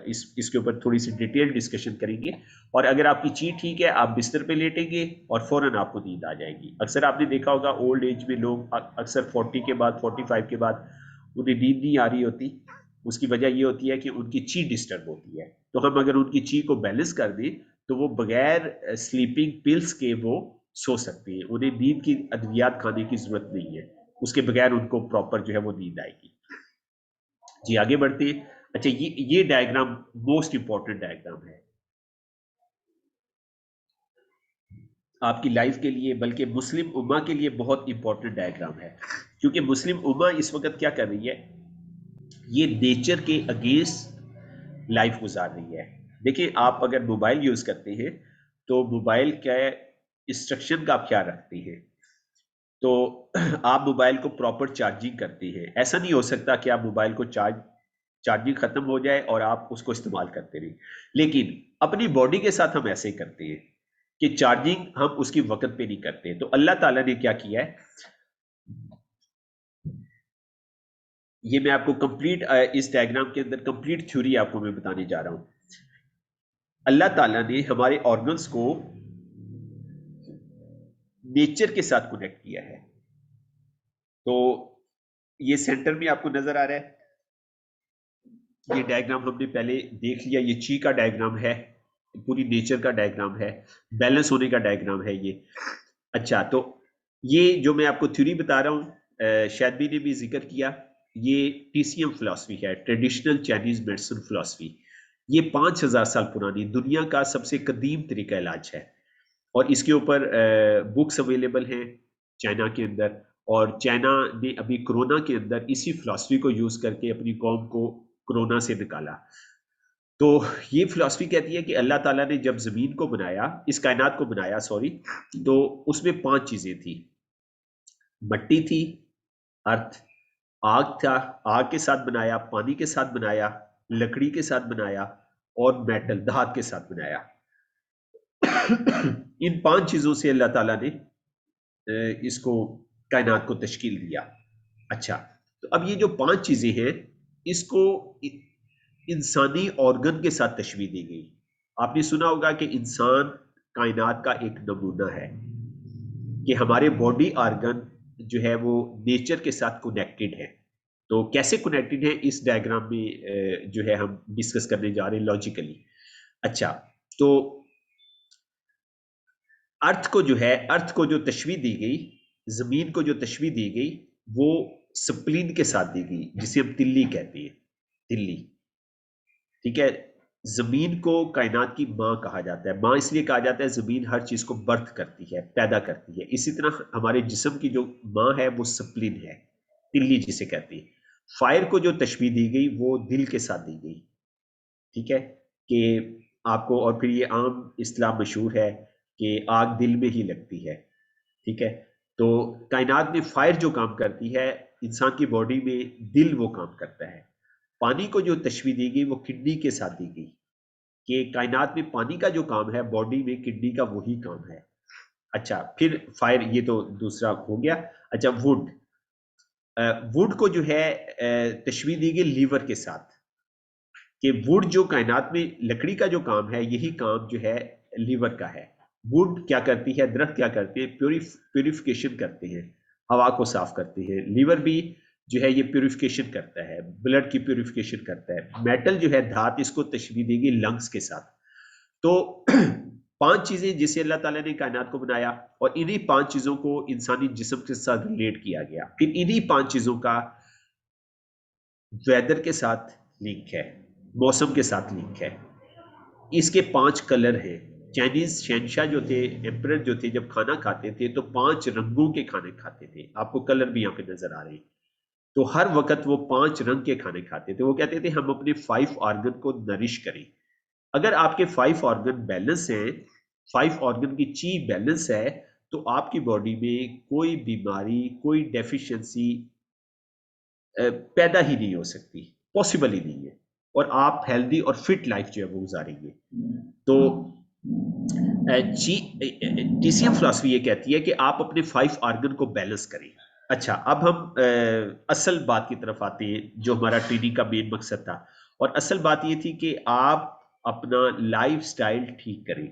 इसके ऊपर थोड़ी सी डिटेल डिस्कशन करेंगे। और अगर आपकी ची ठीक है, आप बिस्तर पे लेटेंगे और फौरन आपको नींद आ जाएगी। अक्सर आपने देखा होगा ओल्ड एज में लोग अक्सर 40 के बाद, 45 के बाद उन्हें नींद नहीं आ रही होती। उसकी वजह ये होती है कि उनकी ची डिस्टर्ब होती है। तो हम अगर उनकी ची को बैलेंस कर दें तो वो बगैर स्लीपिंग पिल्स के वो सो सकती है, उन्हें नींद की अद्वियात खाने की जरूरत नहीं है, उसके बगैर उनको प्रॉपर जो है वो नींद आएगी। जी, आगे बढ़ते हैं। अच्छा, ये डायग्राम मोस्ट इंपॉर्टेंट डायग्राम है आपकी लाइफ के लिए, बल्कि मुस्लिम उम्मा के लिए बहुत इंपॉर्टेंट डायग्राम है। क्योंकि मुस्लिम उम्मा इस वक्त क्या कर रही है? ये नेचर के अगेंस्ट लाइफ गुजार रही है। देखिए, आप अगर मोबाइल यूज करते हैं तो मोबाइल क्या इंस्ट्रक्शन का आप ख्याल रखते हैं। तो आप मोबाइल को प्रॉपर चार्जिंग करते हैं। ऐसा नहीं हो सकता कि आप मोबाइल को चार्जिंग खत्म हो जाए और आप उसको इस्तेमाल करते रहे। लेकिन अपनी बॉडी के साथ हम ऐसे ही करते हैं कि चार्जिंग हम उसकी वक्त पे नहीं करते। तो अल्लाह ताला ने क्या किया है? ये मैं आपको कंप्लीट इस डायग्राम के अंदर कंप्लीट थ्योरी आपको मैं बताने जा रहा हूं। अल्लाह ताला ने हमारे ऑर्गन्स को नेचर के साथ कनेक्ट किया है। तो ये सेंटर में आपको नजर आ रहा है, ये डायग्राम हमने पहले देख लिया, ये ची का डायग्राम है, पूरी नेचर का डायग्राम है, बैलेंस होने का डायग्राम है ये। अच्छा, तो ये जो मैं आपको थ्योरी बता रहा हूँ, शायद भी ने भी जिक्र किया, ये टीसीएम फिलॉसफी है, ट्रेडिशनल चाइनीज मेडिसिन फिलॉसफी। ये 5000 साल पुरानी दुनिया का सबसे कदीम तरीका इलाज है, और इसके ऊपर बुक्स अवेलेबल हैं चाइना के अंदर। और चाइना ने अभी कोरोना के अंदर इसी फिलॉसफी को यूज करके अपनी कौम को कोरोना से निकाला। तो ये फिलॉसफी कहती है कि अल्लाह ताला ने जब जमीन को बनाया, इस कायनात को बनाया सॉरी, तो उसमें 5 चीजें थी। मट्टी थी, अर्थ, आग था, आग के साथ बनाया, पानी के साथ बनाया, लकड़ी के साथ बनाया, और मेटल धात के साथ बनाया। इन 5 चीजों से अल्लाह ताला ने इसको कायनात को तश्कील दिया। अच्छा, तो अब ये जो 5 चीजें हैं, इसको इंसानी ऑर्गन के साथ तशबीह दी गई। आपने सुना होगा कि इंसान कायनात का एक नमूना है, कि हमारे बॉडी ऑर्गन जो है वो नेचर के साथ कनेक्टेड है। तो कैसे कनेक्टेड है इस डायग्राम में जो है हम डिस्कस करने जा रहे हैं लॉजिकली। अच्छा, तो अर्थ को जो है, अर्थ को जो तशबीह दी गई, जमीन को जो तशबीह दी गई, वो स्प्लीन के साथ दी गई, जिसे हम तिल्ली कहते हैं, तिल्ली। ठीक है, जमीन को कायनात की माँ कहा जाता है। माँ इसलिए कहा जाता है, जमीन हर चीज को बर्थ करती है, पैदा करती है। इसी तरह हमारे जिस्म की जो माँ है वो स्प्लीन है, तिल्ली जिसे कहते हैं। फायर को जो तशबीह दी गई वो दिल के साथ दी गई। ठीक है, कि आपको, और फिर ये आम इस्लाम मशहूर है कि आग दिल में ही लगती है। ठीक है, तो कायनात में फायर जो काम करती है, इंसान की बॉडी में दिल वो काम करता है। पानी को जो तशबीह दी गई वो किडनी के साथ दी गई, कि कायनात में पानी का जो काम है, बॉडी में किडनी का वही काम है। अच्छा, फिर फायर, ये तो दूसरा हो गया। अच्छा, वुड, वुड को जो है तशबीह दी गई लीवर के साथ, कि वुड जो कायनात में लकड़ी का जो काम है, यही काम जो है लीवर का है। वुड क्या करती है, दरख्त क्या करते हैं, प्योरिफिकेशन करते हैं, हवा को साफ करते हैं। लीवर भी जो है ये प्योरिफिकेशन करता है, ब्लड की प्योरिफिकेशन करता है। मेटल जो है धात, इसको तशबीह देगी लंग्स के साथ। तो 5 चीजें जिसे अल्लाह ताला ने कायनात को बनाया, और इन्हीं 5 चीजों को इंसानी जिस्म के साथ रिलेट किया गया। फिर इन्हीं 5 चीजों का वेदर के साथ लिंक है, मौसम के साथ लिंक है। इसके 5 कलर हैं। चाइनीज शहनशाह जो थे, एम्परर जो थे, जब खाना खाते थे तो 5 रंगों के खाने खाते थे। आपको कलर भी यहाँ पे नजर आ रहे हैं। तो हर वक्त वो 5 रंग के खाने खाते थे। वो कहते थे हम अपने 5 ऑर्गन को नरिश करें। अगर आपके 5 ऑर्गन बैलेंस हैं, 5 ऑर्गन की ची बैलेंस है, तो आपकी बॉडी में कोई बीमारी, कोई डेफिशिएंसी पैदा ही नहीं हो सकती, पॉसिबल ही नहीं है, और आप हेल्दी और फिट लाइफ जो है वो गुजारेंगे। तो टीसीएम फिलॉसफी ये कहती है कि आप अपने 5 ऑर्गन को बैलेंस करें। अच्छा, अब हम असल बात की तरफ आते हैं, जो हमारा ट्रेनिंग का मेन मकसद था। और असल बात ये थी कि आप अपना लाइफ स्टाइल ठीक करें।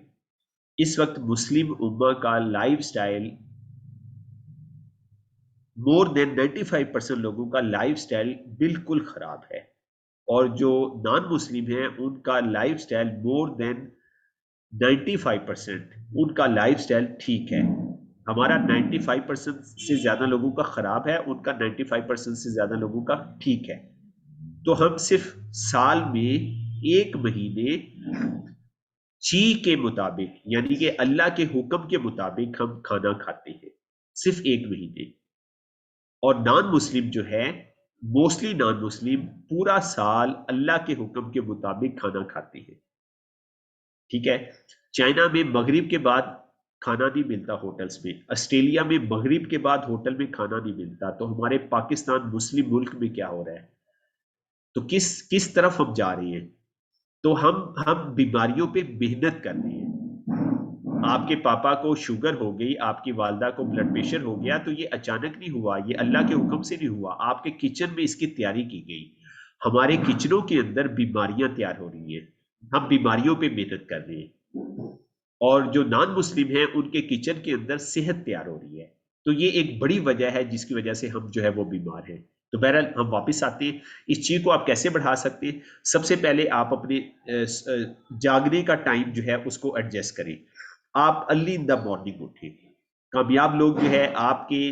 इस वक्त मुस्लिम उम्मा का लाइफ स्टाइल, मोर देन 95% लोगों का लाइफ स्टाइल बिल्कुल खराब है। और जो नॉन मुस्लिम हैं उनका लाइफ स्टाइल मोर देन 95% उनका लाइफ स्टाइल ठीक है। हमारा 95% से ज्यादा लोगों का खराब है, उनका 95% से ज्यादा लोगों का ठीक है। तो हम सिर्फ साल में 1 महीने ची के मुताबिक, यानी कि अल्लाह के हुक्म के मुताबिक हम खाना खाते हैं, सिर्फ 1 महीने। और नॉन मुस्लिम जो है, मोस्टली नॉन मुस्लिम पूरा साल अल्लाह के हुक्म के मुताबिक खाना खाते हैं। ठीक है, चाइना में मगरिब के बाद खाना नहीं मिलता होटल्स में, ऑस्ट्रेलिया में मगरिब के बाद होटल में खाना नहीं मिलता। तो हमारे पाकिस्तान मुस्लिम मुल्क में क्या हो रहा है? तो किस किस तरफ हम जा रहे हैं? तो हम बीमारियों पे मेहनत कर रहे हैं। आपके पापा को शुगर हो गई, आपकी वालदा को ब्लड प्रेशर हो गया, तो ये अचानक नहीं हुआ, ये अल्लाह के हुक्म से नहीं हुआ, आपके किचन में इसकी तैयारी की गई। हमारे किचनों के अंदर बीमारियां तैयार हो रही हैं, हम बीमारियों पे मेहनत कर रहे हैं, और जो नॉन मुस्लिम हैं उनके किचन के अंदर सेहत तैयार हो रही है। तो ये एक बड़ी वजह है जिसकी वजह से हम जो है वो बीमार हैं। तो बहरहाल हम वापस आते हैं, इस चीज को आप कैसे बढ़ा सकते हैं। सबसे पहले आप अपने जागने का टाइम जो है उसको एडजस्ट करें। आप अर्ली इन द मॉर्निंग उठें। कामयाब लोग जो है आपके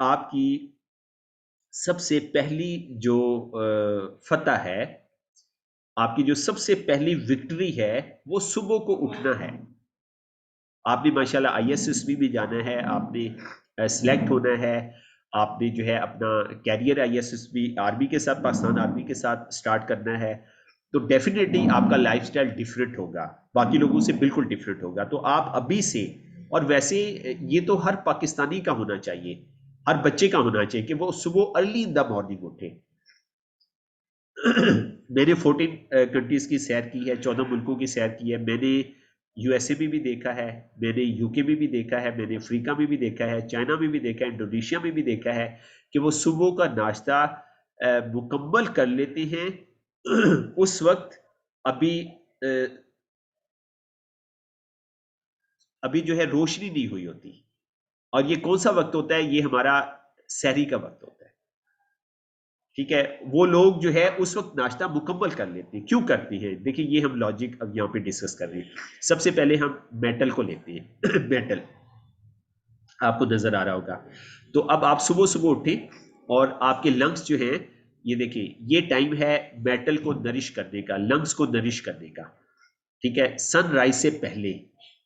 आपकी सबसे पहली जो फतह है, आपकी जो सबसे पहली विक्ट्री है, वो सुबह को उठना है। आपने माशाल्लाह आईएसएसबी भी जाना है, आपने सिलेक्ट होना है, आपने जो है अपना कैरियर आईएसएसबी आर्मी के साथ, पाकिस्तान आर्मी के साथ स्टार्ट करना है। तो डेफिनेटली आपका लाइफस्टाइल डिफरेंट होगा, बाकी लोगों से बिल्कुल डिफरेंट होगा। तो आप अभी से, और वैसे ये तो हर पाकिस्तानी का होना चाहिए, हर बच्चे का होना चाहिए कि वो सुबह अर्ली इन द मॉर्निंग उठे। मैंने 14 कंट्रीज की सैर की है, 14 मुल्कों की सैर की है। मैंने यूएसए में भी देखा है, मैंने यूके में भी देखा है, मैंने अफ्रीका में भी देखा है, चाइना में भी देखा है, इंडोनेशिया में भी देखा है कि वो सुबह का नाश्ता मुकम्मल कर लेते हैं। उस वक्त अभी जो है रोशनी नहीं हुई होती। और ये कौन सा वक्त होता है? ये हमारा सहरी का वक्त होता है। ठीक है, वो लोग जो है उस वक्त नाश्ता मुकम्मल कर लेते हैं। क्यों करते हैं? देखिए, ये हम लॉजिक अब यहाँ पे डिस्कस कर रहे हैं। सबसे पहले हम मेटल को लेते हैं। मेटल आपको नजर आ रहा होगा। तो अब आप सुबह सुबह उठें और आपके लंग्स जो है, ये देखिए, ये टाइम है मेटल को नरिश करने का, लंग्स को नरिश करने का। ठीक है, सनराइज से पहले।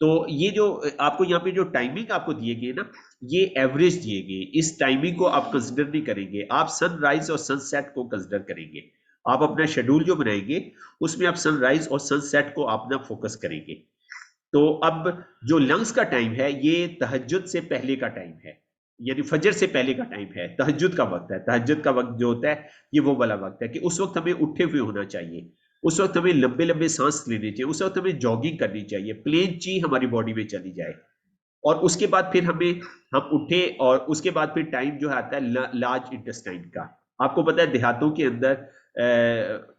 तो ये जो आपको यहाँ पे जो टाइमिंग आपको दिए गए ना, ये एवरेज दिए गए, इस टाइमिंग को आप कंसिडर नहीं करेंगे, आप सनराइज और सनसेट को कंसिडर करेंगे। आप अपना शेड्यूल जो बनाएंगे उसमें आप सनराइज और सनसेट को अपना फोकस करेंगे। तो अब जो लंग्स का टाइम है, ये तहज्जुद से पहले का टाइम है, यानी फजर से पहले का टाइम है, तहज्जुद का वक्त है। तहज्जुद का वक्त जो होता है, ये वो वाला वक्त है कि उस वक्त हमें उठे हुए होना चाहिए, उस वक्त हमें लंबे लंबे सांस लेने चाहिए, उस वक्त हमें जॉगिंग करनी चाहिए, प्लेन ची हमारी बॉडी में चली जाए। और उसके बाद फिर हम उठे, और उसके बाद फिर टाइम जो आता है लार्ज इंटेस्टाइन का। आपको पता है देहातों के अंदर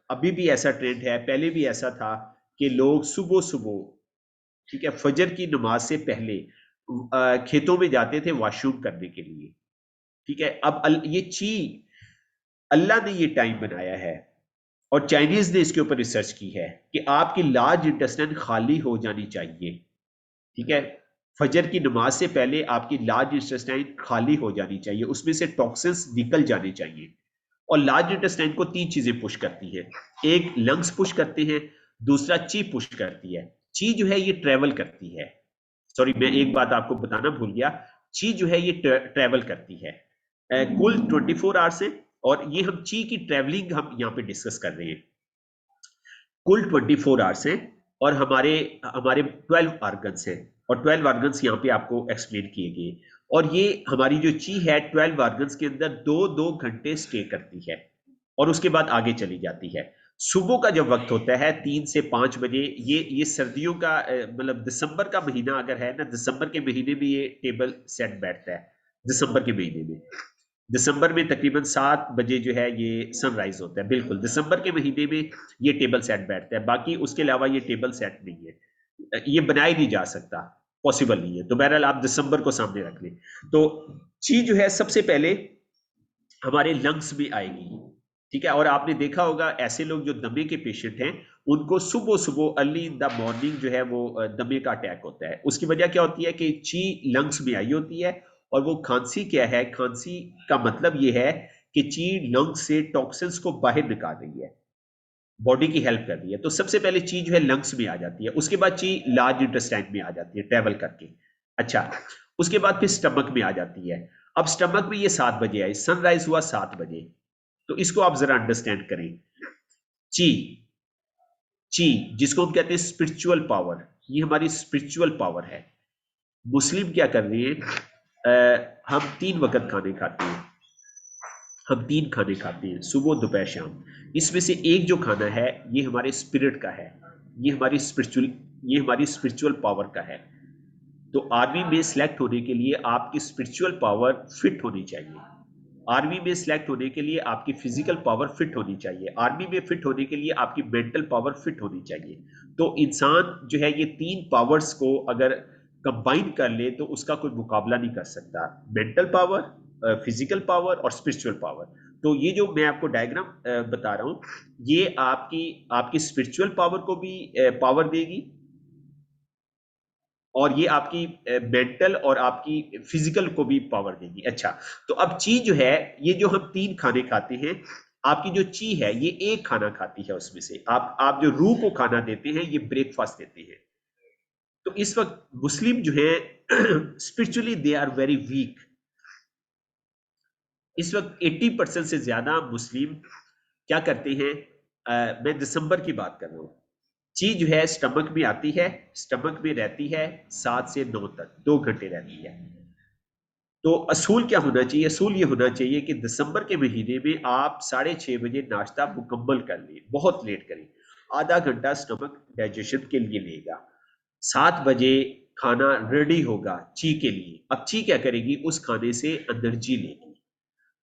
अभी भी ऐसा ट्रेंड है, पहले भी ऐसा था कि लोग सुबह सुबह, ठीक है, फजर की नमाज से पहले खेतों में जाते थे वॉशरूम करने के लिए। ठीक है, अब ये ची अल्लाह ने ये टाइम बनाया है, और चाइनीज ने इसके ऊपर रिसर्च की है कि आपकी लार्ज इंटेस्टाइन खाली हो जानी चाहिए। ठीक है, फजर की नमाज से पहले आपकी लार्ज इंटेस्टाइन खाली हो जानी चाहिए, उसमें से टॉक्सिन्स निकल जाने चाहिए। और लार्ज इंटेस्टाइन को 3 चीजें पुश करती है। एक लंग्स पुश करते हैं, दूसरा ची पुश करती है। ची जो है ये ट्रेवल करती है, सॉरी मैं एक बात आपको बताना भूल गया, ची जो है ये ट्रेवल करती है कुल 24 आवर्स है। और ये हम ची की ट्रेवलिंग हम यहाँ पे डिस्कस कर रहे हैं। कुल 24 आवर्स हैं, और हमारे हमारे 12 ऑर्गन्स हैं, और 12 ऑर्गन्स यहाँ पे आपको एक्सप्लेन किए गए। और ये हमारी जो ची है 12 ऑर्गन्स के अंदर 2-2 घंटे स्टे करती है, और उसके बाद आगे चली जाती है। सुबह का जो वक्त होता है 3 से 5 बजे, ये सर्दियों का मतलब दिसंबर का महीना अगर है ना, दिसंबर के महीने में ये टेबल सेट बैठता है। दिसंबर के महीने में, दिसंबर में तकरीबन 7 बजे जो है ये सनराइज होता है। बिल्कुल दिसंबर के महीने में ये टेबल सेट बैठता है, बाकी उसके अलावा ये टेबल सेट नहीं है, ये बनाया नहीं जा सकता, पॉसिबल नहीं है। तो बहरहाल आप दिसंबर को सामने रख लें। तो चीज जो है सबसे पहले हमारे लंग्स में आएगी। ठीक है, और आपने देखा होगा ऐसे लोग जो दमे के पेशेंट हैं, उनको सुबह सुबह अर्ली इन द मॉर्निंग जो है वो दमे का अटैक होता है। उसकी वजह क्या होती है कि ची लंग्स में आई होती है, और वो खांसी क्या है, खांसी का मतलब ये है कि ची लंग्स से टॉक्सिन्स को बाहर निकाल रही है, बॉडी की हेल्प कर रही है। तो सबसे पहले ची जो है लंग्स में आ जाती है, उसके बाद ची लार्ज इंटेस्टाइन में आ जाती है ट्रेवल करके। अच्छा, उसके बाद फिर स्टमक में आ जाती है। अब स्टमक में ये 7 बजे आई, सनराइज हुआ 7 बजे। तो इसको आप जरा अंडरस्टैंड करें। ची ची जिसको हम कहते हैं स्पिरिचुअल पावर, ये हमारी स्पिरिचुअल पावर है। मुस्लिम क्या कर रहे हैं, हम 3 वक्त खाने खाते हैं, हम 3 खाने खाते हैं, सुबह दोपहर शाम। इसमें से एक जो खाना है ये हमारे स्पिरिट का है, ये हमारी ये हमारी स्पिरिचुअल पावर का है। तो आर्मी में सिलेक्ट होने के लिए आपकी स्पिरिचुअल पावर फिट होनी चाहिए। आर्मी में सिलेक्ट होने के लिए आपकी फिजिकल पावर फिट होनी चाहिए। आर्मी में फिट होने के लिए आपकी मेंटल पावर फिट होनी चाहिए। तो इंसान जो है ये 3 पावर्स को अगर कंबाइन कर ले तो उसका कोई मुकाबला नहीं कर सकता। मेंटल पावर, फिजिकल पावर और स्पिरिचुअल पावर। तो ये जो मैं आपको डायग्राम बता रहा हूं, ये आपकी आपकी स्पिरिचुअल पावर को भी पावर देगी, और ये आपकी मेंटल और आपकी फिजिकल को भी पावर देगी। अच्छा, तो अब ची जो है, ये जो हम 3 खाने खाते हैं, आपकी जो ची है ये एक खाना खाती है। उसमें से आप जो रूह को खाना देते हैं, ये ब्रेकफास्ट देते हैं। तो इस वक्त मुस्लिम जो है spiritually they are very weak. इस वक्त 80% से ज्यादा मुस्लिम क्या करते हैं, मैं दिसंबर की बात कर रहा हूं, चीज जो है स्टमक में आती है, स्टमक में रहती है 7 से 9 तक, 2 घंटे रहती है। तो असूल क्या होना चाहिए? असूल ये होना चाहिए कि दिसंबर के महीने में आप 6:30 बजे नाश्ता मुकम्मल कर लें, बहुत लेट करें। आधा घंटा स्टमक डाइजेशन के लिए लेगा। 7 बजे खाना रेडी होगा ची के लिए। अब ची क्या करेगी? उस खाने से एनर्जी लेगी।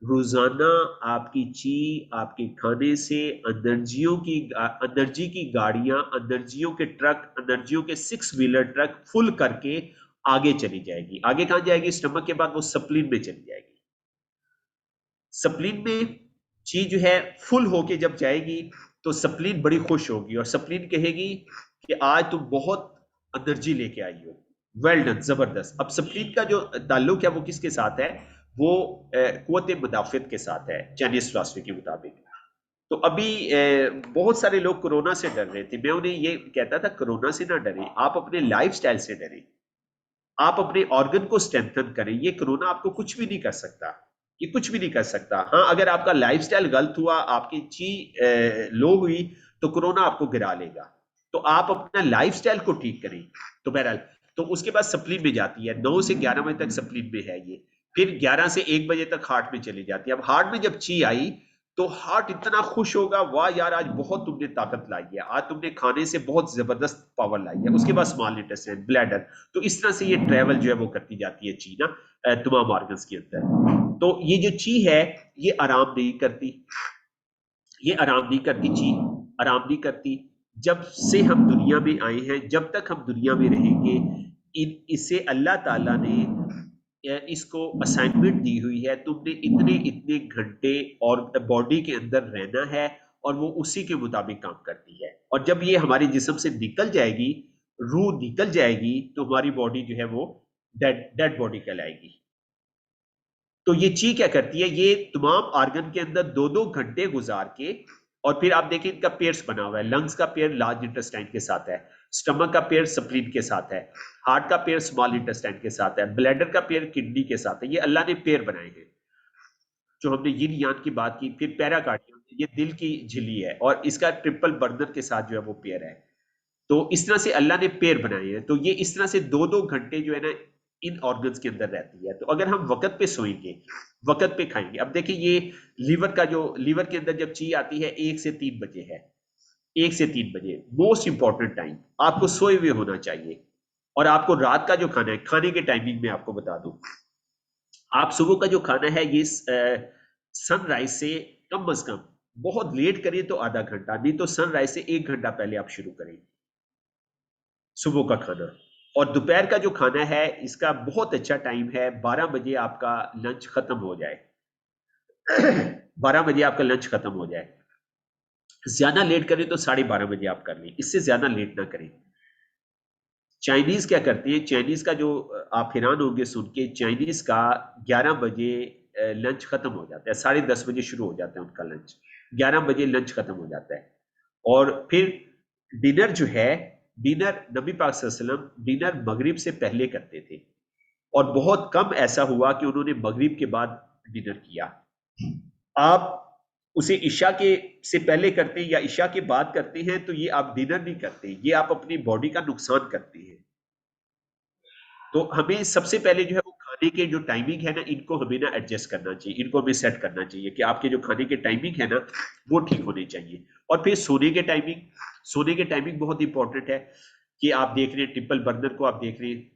रोजाना आपकी ची आपके खाने से एनर्जी की गाड़ियां, एनर्जियों के ट्रक, एनर्जियों के 6 व्हीलर ट्रक फुल करके आगे चली जाएगी। आगे कहां जाएगी? स्टमक के बाद वो स्प्लीन में चली जाएगी। स्प्लीन में चीज जो है फुल होके जब जाएगी तो स्प्लीन बड़ी खुश होगी और स्प्लीन कहेगी कि आज तुम बहुत एनर्जी लेके आई हो, वेल डन, जबरदस्त। अब स्प्लीन का जो ताल्लुक है वो किसके साथ है? वो कुव्वत मुदाफियत के साथ है, चाइनीज फिलॉसफी के मुताबिक। तो अभी बहुत सारे लोग कोरोना से डर रहे थे। मैं उन्हें ये कहता था कोरोना से ना डरें, आप अपने लाइफ स्टाइल से डरें, आप अपने ऑर्गन को स्ट्रेंथन करें। ये कोरोना आपको कुछ भी नहीं कर सकता, ये कुछ भी नहीं कर सकता। हाँ, अगर आपका लाइफस्टाइल गलत हुआ, आपकी ची लो हुई, तो कोरोना आपको गिरा लेगा। तो आप अपना लाइफस्टाइल को ठीक करें। तो बहरहाल, तो उसके बाद सप्लीन में जाती है, 9 से 11 बजे तक सप्लीन में है ये। फिर 11 से 1 बजे तक हार्ट में चली जाती है। अब हार्ट में जब ची आई तो हार्ट इतना खुश होगा, वाह यार आज बहुत तुमने ताकत लाई है, आज तुमने खाने से बहुत जबरदस्त पावर लाई है। उसके बाद स्मॉल इंटेस्टाइन, ब्लैडर। तो इस तरह से ये ट्रेवल जो है वो करती जाती है ची ना तमाम ऑर्गन्स के अंदर। तो ये जो ची है ये आराम नहीं करती, ये आराम नहीं करती, ची आराम नहीं करती। जब से हम दुनिया में आए हैं, जब तक हम दुनिया में रहेंगे, इसे अल्लाह ताला ने इसको असाइनमेंट दी हुई है, तुमने इतने इतने घंटे और बॉडी के अंदर रहना है, और वो उसी के मुताबिक काम करती है। और जब ये हमारे जिस्म से निकल जाएगी, रूह निकल जाएगी, तो हमारी बॉडी जो है वो डेड बॉडी कहलाएगी। तो ये ची क्या करती है? ये तमाम ऑर्गन के अंदर 2-2 घंटे गुजार के, और फिर आप देखें इनका पेयर्स बना हुआ है। लंग्स का पेयर लार्ज इंटेस्टाइन के साथ है, स्टमक का पेयर स्प्लीन के साथ है, हार्ट का पेयर स्मॉल इंटेस्टाइन के साथ है, ब्लैडर का पेयर किडनी के साथ है। ये अल्लाह ने पेयर बनाए हैं। जो हमने यिन यान की बात की, फिर पैराकार्डियम, ये दिल की झिल्ली है, और इसका ट्रिपल बर्नर के साथ जो है वो पेयर है। तो इस तरह से अल्लाह ने पेयर बनाए हैं। तो ये इस तरह से 2-2 घंटे जो है ना इन ऑर्गन्स के अंदर रहती है। तो अगर हम वक्त पे सोएंगे, वक्त पे खाएंगे। अब देखिए ये लीवर के अंदर जब ची आती है 1 से 3 बजे है, 1 से 3 बजे मोस्ट इंपॉर्टेंट टाइम। आपको सोए हुए होना चाहिए। और आपको रात का जो खाना है, खाने के टाइमिंग में आपको बता दूं, आप सुबह का जो खाना है ये सनराइज से कम अज कम, बहुत लेट करें तो आधा घंटा, नहीं तो सनराइज से 1 घंटा पहले आप शुरू करें सुबह का खाना। और दोपहर का जो खाना है इसका बहुत अच्छा टाइम है, 12 बजे आपका लंच खत्म हो जाए। 12 बजे आपका लंच खत्म हो जाए। ज्यादा लेट करें तो 12:30 बजे आप कर लें, इससे ज्यादा लेट ना करें। चाइनीज क्या करती है? चाइनीज का जो आप हैरान होंगे सुन के, चाइनीज का 11 बजे लंच खत्म हो जाता है, 10:30 बजे शुरू हो जाता है उनका लंच, 11 बजे लंच खत्म हो जाता है। और फिर डिनर जो है, डिनर नबी पाक सल्लल्लाहु अलैहि वसल्लम डिनर मगरिब से पहले करते थे, और बहुत कम ऐसा हुआ कि उन्होंने मगरिब के बाद डिनर किया। आप उसे इशा के से पहले करते हैं या इशा के बाद करते हैं तो ये आप डिनर नहीं करते, ये आप अपनी बॉडी का नुकसान करते हैं। तो हमें सबसे पहले जो है वो खाने के जो टाइमिंग है ना, इनको हमें ना एडजस्ट करना चाहिए, इनको हमें सेट करना चाहिए कि आपके जो खाने के टाइमिंग है ना वो ठीक होने चाहिए। और फिर सोने के टाइमिंग बहुत इंपॉर्टेंट है। कि आप देख रहे हैं ट्रिपल बर्नर को, आप देख रहे हैं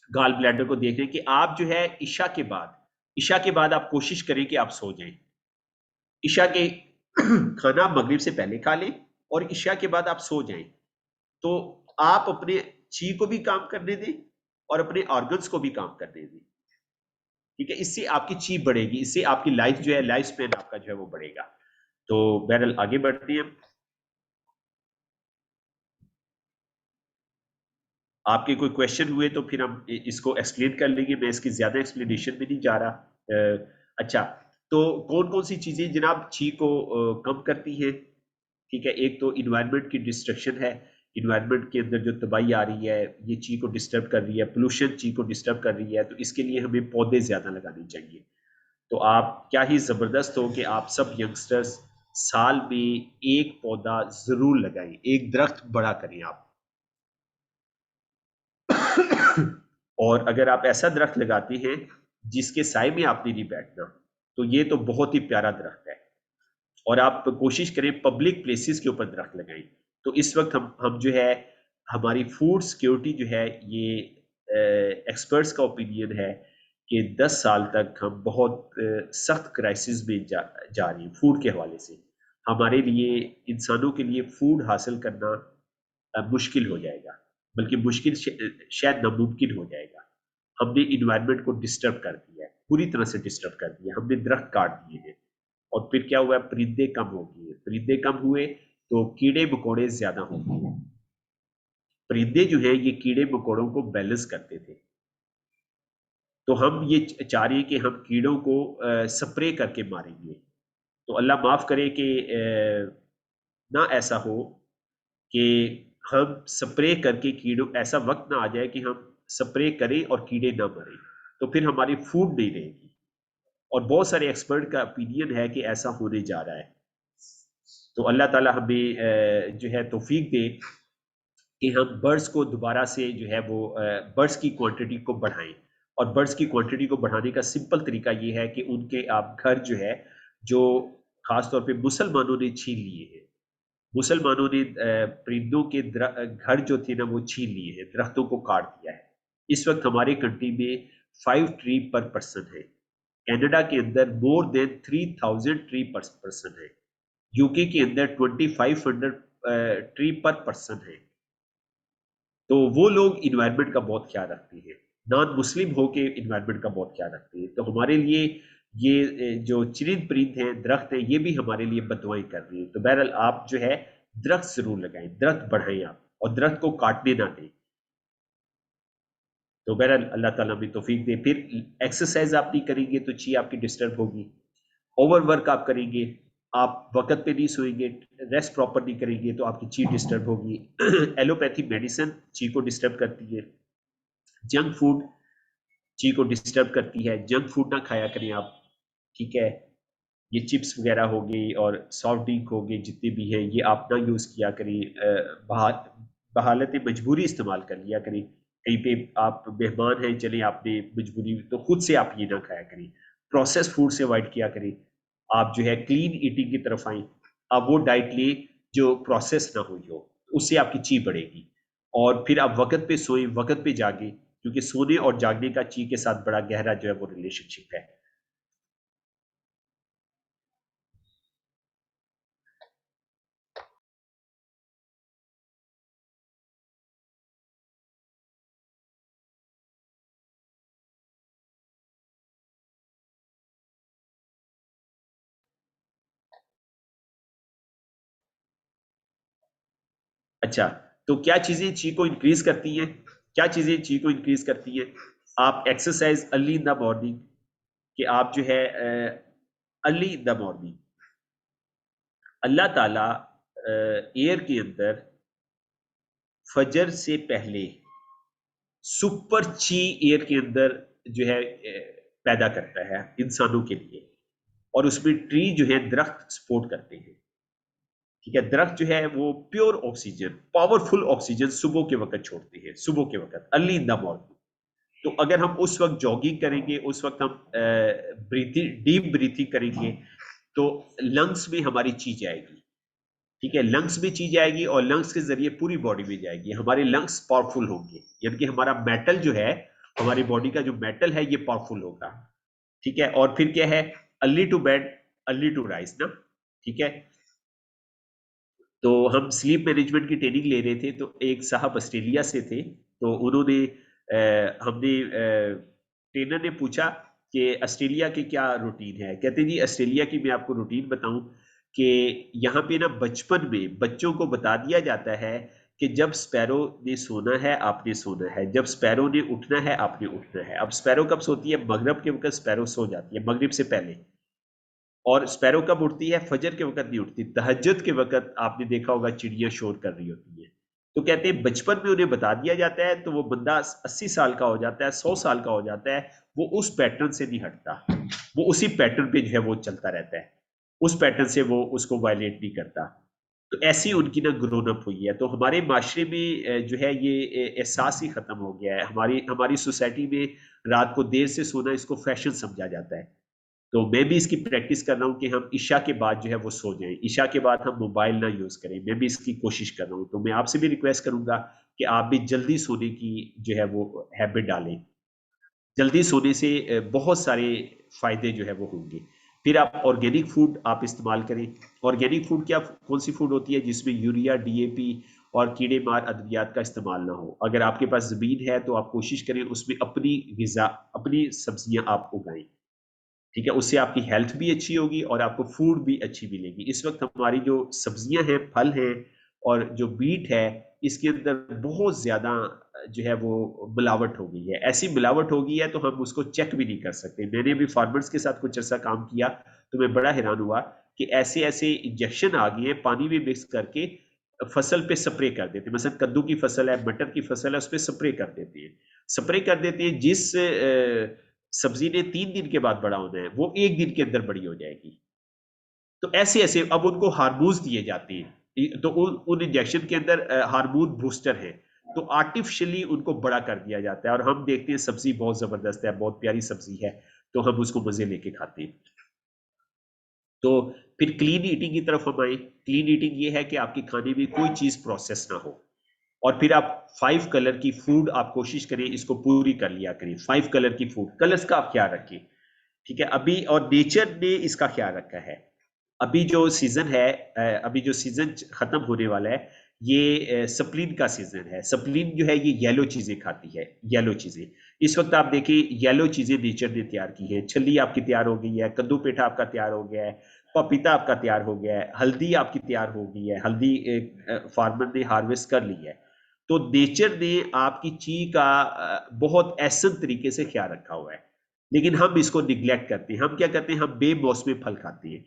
गाल ब्लैडर को, देख रहे हैं कि आप जो है ईशा के बाद आप कोशिश करें कि आप सो जाएं। ईशा के खाना मगरिब से पहले खा लें और ईशा के बाद आप सो जाएं, तो आप अपने ची को भी काम करने दें और अपने ऑर्गन्स को भी काम करने दें। ठीक है, इससे आपकी ची बढ़ेगी, इससे आपकी लाइफ जो है, लाइफ स्पेन आपका जो है वो बढ़ेगा। तो बहरहाल आगे बढ़ते हैं। आपके कोई क्वेश्चन हुए तो फिर हम इसको एक्सप्लेन कर लेंगे, मैं इसकी ज्यादा एक्सप्लेनेशन में नहीं जा रहा। अच्छा, तो कौन कौन सी चीजें जनाब ची को कम करती है? ठीक है, एक तो इन्वायरमेंट की डिस्ट्रक्शन है, इन्वायरमेंट के अंदर जो तबाही आ रही है ये ची को डिस्टर्ब कर रही है, पोल्यूशन ची को डिस्टर्ब कर रही है, तो इसके लिए हमें पौधे ज्यादा लगाने चाहिए। तो आप क्या ही जबरदस्त हो कि आप सब यंगस्टर्स साल में एक पौधा जरूर लगाएं, एक दरख्त बड़ा करें आप। और अगर आप ऐसा दरख्त लगाते हैं जिसके साए में आपने नहीं बैठना, तो ये तो बहुत ही प्यारा दरख्त है। और आप कोशिश करें पब्लिक प्लेसेस के ऊपर दरख्त लगाएं। तो इस वक्त हम जो है, हमारी फूड सिक्योरिटी जो है, ये एक्सपर्ट्स का ओपिनियन है कि 10 साल तक हम बहुत सख्त क्राइसिस में जा रही हैं फूड के हवाले से। हमारे लिए, इंसानों के लिए फूड हासिल करना मुश्किल हो जाएगा, बल्कि मुश्किल शायद नामुमकिन हो जाएगा। हमने इन्वायरमेंट को डिस्टर्ब कर दिया है, पूरी तरह से डिस्टर्ब कर दिया, हमने दरख्त काट दिए हैं। और फिर क्या हुआ, परिंदे कम हो गए, परिंदे कम हुए तो कीड़े मकोड़े ज्यादा हो गए। परिंदे जो है ये कीड़े मकोड़ों को बैलेंस करते थे, तो हम ये चाह रहे हैं कि हम कीड़ों को स्प्रे करके मारेंगे। तो अल्लाह माफ करे कि ना ऐसा हो कि हम स्प्रे करके कीड़ों, ऐसा वक्त ना आ जाए कि हम स्प्रे करें और कीड़े ना मरें, तो फिर हमारी फूड नहीं रहेगी। और बहुत सारे एक्सपर्ट का ओपिनियन है कि ऐसा होने जा रहा है। तो अल्लाह ताला हमें जो है तौफीक दे कि हम बर्ड्स को दोबारा से जो है वो बर्ड्स की क्वांटिटी को बढ़ाएं। और बर्ड्स की क्वांटिटी को बढ़ाने का सिंपल तरीका ये है कि उनके आप घर जो है, जो खासतौर पे मुसलमानों ने छीन लिए हैं, मुसलमानों ने परिंदों के घर जो थे ना वो छीन लिए हैं, दरख्तों को काट दिया है। इस वक्त हमारे कंट्री में 5 ट्री पर पर्सन है, कनाडा के अंदर मोर देन 3000 ट्री पर पर्सन है, यूके के अंदर 2500 ट्री पर पर्सन है। तो वो लोग इन्वायरमेंट का बहुत ख्याल रखते हैं, नॉन मुस्लिम होके इन्वायरमेंट का बहुत ख्याल रखते हैं। तो हमारे लिए ये जो चरिंद परिंद हैं, दरख्त हैं, ये भी हमारे लिए बददुआएं कर रही है। तो बहरहाल आप जो है दरख्त जरूर लगाएं, दरख्त बढ़ाएं आप, और दरख्त को काटने ना दें। तो बहरहाल अल्लाह ताला हमें तौफीक दे। फिर एक्सरसाइज आप नहीं करेंगे तो ची आपकी डिस्टर्ब होगी, ओवरवर्क आप करेंगे, आप वक्त पे नहीं सोएंगे, रेस्ट प्रॉपर नहीं करेंगे तो आपकी ची डिस्टर्ब होगी। एलोपैथी मेडिसिन ची को डिस्टर्ब करती है, जंक फूड ची को डिस्टर्ब करती है, जंक फूड ना खाया करें आप। ठीक है, ये चिप्स वगैरह हो गई और सॉफ्ट ड्रिंक हो गए जितने भी है, ये आप ना यूज किया करें, बहालत मजबूरी इस्तेमाल कर लिया करें। कहीं पे आप मेहमान हैं, चले आपने मजबूरी, तो खुद से आप ये ना खाया करें। प्रोसेस फूड से अवॉइड किया करें, आप जो है क्लीन ईटिंग की तरफ आए, आप वो डाइट ले जो प्रोसेस ना हुई हो, उससे आपकी ची बढ़ेगी। और फिर आप वक्त पे सोए, वक्त पे जागे, क्योंकि सोने और जागने का ची के साथ बड़ा गहरा जो है वो रिलेशनशिप है। अच्छा, तो क्या चीजें ची को इंक्रीज करती हैं? क्या चीजें ची को इंक्रीज करती हैं? आप exercise early in the morning, कि आप जो है अर्ली इन द मॉर्निंग, अल्लाह ताला एयर के अंदर फजर से पहले सुपर ची एयर के अंदर जो है पैदा करता है इंसानों के लिए, और उसमें ट्री जो है दरख्त सपोर्ट करते हैं। ठीक है, दरख्त जो है वो प्योर ऑक्सीजन, पावरफुल ऑक्सीजन सुबह के वक्त छोड़ते हैं, सुबह के वक्त अर्ली इन द मॉर्निंग। तो अगर हम उस वक्त जॉगिंग करेंगे, उस वक्त हम ब्रीथिंग, डीप ब्रीथिंग करेंगे, तो लंग्स में हमारी ची जाएगी। ठीक है, लंग्स में चीज जाएगी और लंग्स के जरिए पूरी बॉडी में जाएगी, हमारे लंग्स पावरफुल होंगे, यानी कि हमारा मेटल जो है, हमारी बॉडी का जो मेटल है ये पावरफुल होगा। ठीक है, और फिर क्या है, early to bed early to rise ना। ठीक है, तो हम स्लीप मैनेजमेंट की ट्रेनिंग ले रहे थे, तो एक साहब ऑस्ट्रेलिया से थे, तो उन्होंने हमने ट्रेनर ने पूछा कि ऑस्ट्रेलिया के क्या रूटीन है। कहते जी ऑस्ट्रेलिया की मैं आपको रूटीन बताऊं कि यहाँ पे ना बचपन में बच्चों को बता दिया जाता है कि जब स्पैरो ने सोना है आपने सोना है, जब स्पैरो ने उठना है आपने उठना है। अब स्पैरो कब सोती है, मगरिब के वक्त स्पैरो सो जाती है, मगरिब से पहले। और स्पैरो कब उठती है, फजर के वक्त नहीं उठती, तहज्जुद के वक्त आपने देखा होगा चिड़ियां शोर कर रही होती है। तो कहते हैं बचपन में उन्हें बता दिया जाता है, तो वो बंदा 80 साल का हो जाता है, 100 साल का हो जाता है, वो उस पैटर्न से नहीं हटता, वो उसी पैटर्न पे जो है वो चलता रहता है, उस पैटर्न से वो उसको वायलेट नहीं करता। तो ऐसी उनकी ना ग्रोन अप हुई है। तो हमारे माशरे में जो है ये एहसास ही खत्म हो गया है, हमारी हमारी सोसाइटी में रात को देर से सोना इसको फैशन समझा जाता है। तो मैं भी इसकी प्रैक्टिस कर रहा हूँ कि हम ईशा के बाद जो है वो सो जाएं, ईशा के बाद हम मोबाइल ना यूज करें, मैं भी इसकी कोशिश कर रहा हूँ। तो मैं आपसे भी रिक्वेस्ट करूंगा कि आप भी जल्दी सोने की जो है वो हैबिट डालें। जल्दी सोने से बहुत सारे फायदे जो है वो होंगे। फिर आप ऑर्गेनिक फूड आप इस्तेमाल करें। ऑर्गेनिक फूड क्या, कौन सी फूड होती है जिसमें यूरिया, डीएपी और कीड़े मार अद्वियात का इस्तेमाल ना हो। अगर आपके पास जमीन है तो आप कोशिश करें उसमें अपनी गिजा, अपनी सब्जियां आप उगाएं। ठीक है, उससे आपकी हेल्थ भी अच्छी होगी और आपको फूड भी अच्छी मिलेगी। इस वक्त हमारी जो सब्जियां हैं, फल हैं और जो बीट है, इसके अंदर बहुत ज्यादा जो है वो मिलावट हो गई है। ऐसी मिलावट हो गई है तो हम उसको चेक भी नहीं कर सकते। मैंने भी फार्मर्स के साथ कुछ ऐसा काम किया तो मैं बड़ा हैरान हुआ कि ऐसे ऐसे इंजेक्शन आ गए हैं पानी में मिक्स करके, फसल पे स्प्रे कर देते हैं। मतलब कद्दू की फसल है, मटर की फसल है, उस पर स्प्रे कर देते हैं, स्प्रे कर देते हैं। जिस सब्जी ने 3 दिन के बाद बड़ा होना है वो 1 दिन के अंदर बड़ी हो जाएगी। तो ऐसे ऐसे अब उनको हार्मोन्स दिए जाते हैं, तो उन इंजेक्शन के अंदर हार्मोन बूस्टर है, तो आर्टिफिशियली उनको बड़ा कर दिया जाता है। और हम देखते हैं सब्जी बहुत जबरदस्त है, बहुत प्यारी सब्जी है, तो हम उसको मजे लेके खाते हैं। तो फिर क्लीन ईटिंग की तरफ हम आए। क्लीन ईटिंग ये है कि आपके खाने में कोई चीज प्रोसेस ना हो। और फिर आप 5 कलर की फूड आप कोशिश करें इसको पूरी कर लिया करें। 5 कलर की फूड, कलर्स का आप ख्याल रखें। ठीक है, अभी और नेचर ने इसका ख्याल रखा है। अभी जो सीजन है, अभी जो सीजन खत्म होने वाला है, ये सप्लीन का सीजन है। सप्लीन जो है ये येलो चीजें खाती है, येलो चीजें। इस वक्त आप देखिए येलो चीजें नेचर ने तैयार की है। छली आपकी तैयार हो गई है, कद्दू पेठा आपका तैयार हो गया है, पपीता आपका तैयार हो गया है, हल्दी आपकी तैयार हो गई है, हल्दी फार्मर ने हार्वेस्ट कर ली है। तो नेचर ने आपकी ची का बहुत ऐसन तरीके से ख्याल रखा हुआ है। लेकिन हम इसको निग्लेक्ट करते हैं। हम क्या करते हैं, हम बेमौसमी फल खाते हैं,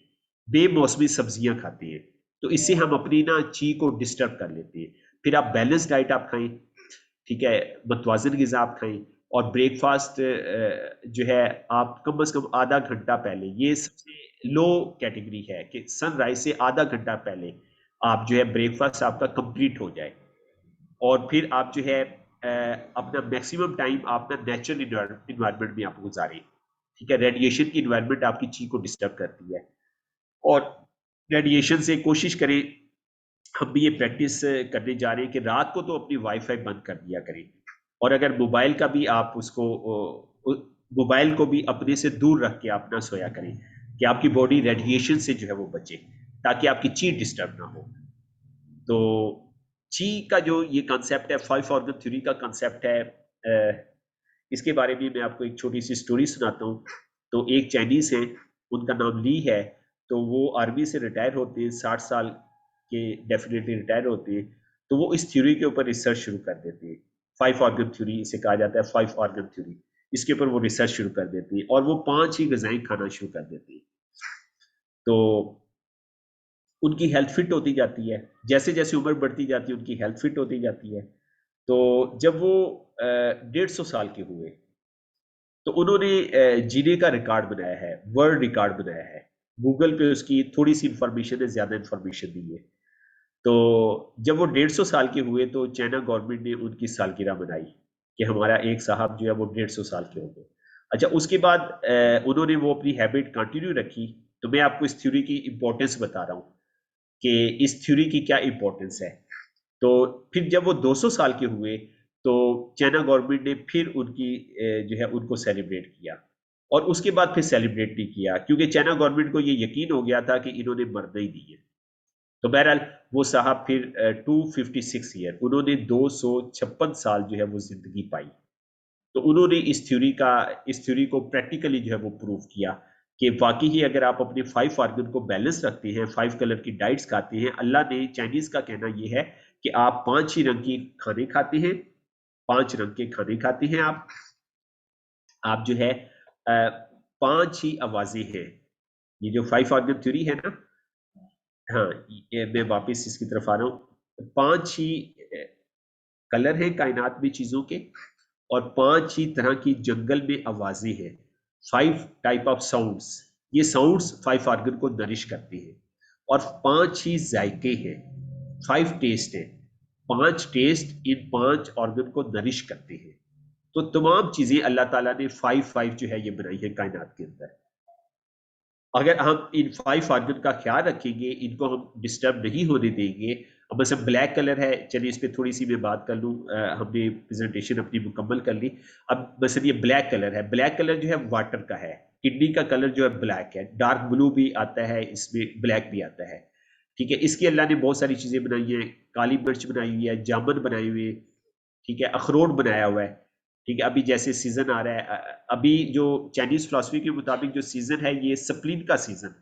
बेमौसमी सब्जियां खाते हैं। तो इससे हम अपनी ना ची को डिस्टर्ब कर लेते हैं। फिर आप बैलेंस डाइट आप खाएं, ठीक है, मतवाजन ग़िज़ा आप खाएं। और ब्रेकफास्ट जो है आप कम से कम आधा घंटा पहले, ये सबसे लो कैटेगरी है कि सनराइज से आधा घंटा पहले आप जो है ब्रेकफास्ट आपका कंप्लीट हो जाए। और फिर आप जो है अपना मैक्सिमम टाइम आप ना नेचुरल इन्वायरमेंट में आप गुजारें। ठीक है, रेडिएशन की इन्वायरमेंट आपकी ची को डिस्टर्ब करती है, और रेडिएशन से कोशिश करें। हम भी ये प्रैक्टिस करने जा रहे हैं कि रात को तो अपनी वाईफाई बंद कर दिया करें। और अगर मोबाइल का भी आप उसको मोबाइल को भी अपने से दूर रख के आप ना सोया करें, कि आपकी बॉडी रेडिएशन से जो है वो बचे, ताकि आपकी ची डिस्टर्ब ना हो। तो ची का जो ये कॉन्सेप्ट है, 5 ऑर्गन थ्योरी का कॉन्सेप्ट है, इसके बारे में मैं आपको एक छोटी सी स्टोरी सुनाता हूँ। तो एक चाइनीज है, उनका नाम ली है। तो वो आर्मी से रिटायर होते हैं, 60 साल के डेफिनेटली रिटायर होते हैं। तो वो इस थ्योरी के ऊपर रिसर्च शुरू कर देते हैं। 5 ऑर्गन थ्योरी इसे कहा जाता है, 5 ऑर्गन थ्योरी। इसके ऊपर वो रिसर्च शुरू कर देते हैं और वो 5 ही ग़िज़ाएं खाना शुरू कर देते हैं। तो उनकी हेल्थ फिट होती जाती है, जैसे जैसे उम्र बढ़ती जाती है उनकी हेल्थ फिट होती जाती है। तो जब वो 150 साल के हुए तो उन्होंने जीने का रिकॉर्ड बनाया है, वर्ल्ड रिकॉर्ड बनाया है। गूगल पे उसकी थोड़ी सी इंफॉर्मेशन है, ज्यादा इंफॉर्मेशन नहीं है। तो जब वो 150 साल के हुए तो चाइना गवर्नमेंट ने उनकी सालगिरह मनाई कि हमारा एक साहब जो है वो 150 साल के हो गए। अच्छा, उसके बाद उन्होंने वो अपनी हैबिट कंटिन्यू रखी। तो मैं आपको इस थ्योरी की इंपॉर्टेंस बता रहा हूँ कि इस थ्योरी की क्या इंपॉर्टेंस है। तो फिर जब वो 200 साल के हुए तो चाइना गवर्नमेंट ने फिर उनकी जो है उनको सेलिब्रेट किया, और उसके बाद फिर सेलिब्रेट नहीं किया क्योंकि चाइना गवर्नमेंट को ये यकीन हो गया था कि इन्होंने मरना ही नहीं है। तो बहरहाल वो साहब फिर 256 ईयर, उन्होंने 256 साल जो है वो जिंदगी पाई। तो उन्होंने इस थ्योरी को प्रैक्टिकली जो है वो प्रूव किया कि वाकई ही अगर आप अपने 5 ऑर्गन को बैलेंस रखते हैं, 5 कलर की डाइट्स खाते हैं, अल्लाह ने, चाइनीज का कहना ये है कि आप 5 ही रंग की खाने खाते हैं, 5 रंग के खाने खाते हैं आप जो है 5 ही आवाजें हैं। ये जो 5 ऑर्गन थ्योरी है ना, हाँ, ये मैं वापस इसकी तरफ आ रहा हूँ। 5 ही कलर हैं कायनात में चीजों के, और 5 ही तरह की जंगल में आवाजें हैं, 5 टाइप ऑफ साउंड्स। ये साउंड्स 5 ऑर्गन को नरिश करते हैं, और 5 ही जायके हैं, 5 टेस्ट है, 5 टेस्ट इन 5 ऑर्गन को नरिश करते हैं। तो तमाम चीजें अल्लाह ताला ने 5 जो है ये बनाई है कायनात के अंदर। अगर हम इन 5 ऑर्गन का ख्याल रखेंगे, इनको हम डिस्टर्ब नहीं होने देंगे। अब मतलब ब्लैक कलर है, चलिए इस पे थोड़ी सी मैं बात कर लूँ, हमने प्रेजेंटेशन अपनी मुकम्मल कर ली। अब मतलब ये ब्लैक कलर है, ब्लैक कलर जो है वाटर का है, किडनी का कलर जो है ब्लैक है, डार्क ब्लू भी आता है इसमें, ब्लैक भी आता है, ठीक है। इसकी अल्लाह ने बहुत सारी चीजें बनाई है, काली मिर्च बनाई हुई है, जामुन बनाई हुई है, ठीक है, अखरोट बनाया हुआ है, ठीक है। अभी जैसे सीजन आ रहा है, अभी जो चाइनीज फिलॉसफी के मुताबिक जो सीजन है ये स्प्लिन का सीजन,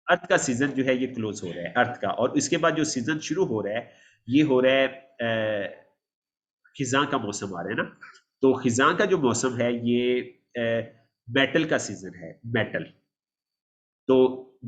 अर्थ का सीजन जो है ये क्लोज हो रहा है, अर्थ का। और इसके बाद जो सीजन शुरू हो रहा है, ये हो रहा है खिजां का मौसम आ रहा है ना। तो खिजां का जो मौसम है ये मेटल का सीजन है, मेटल। तो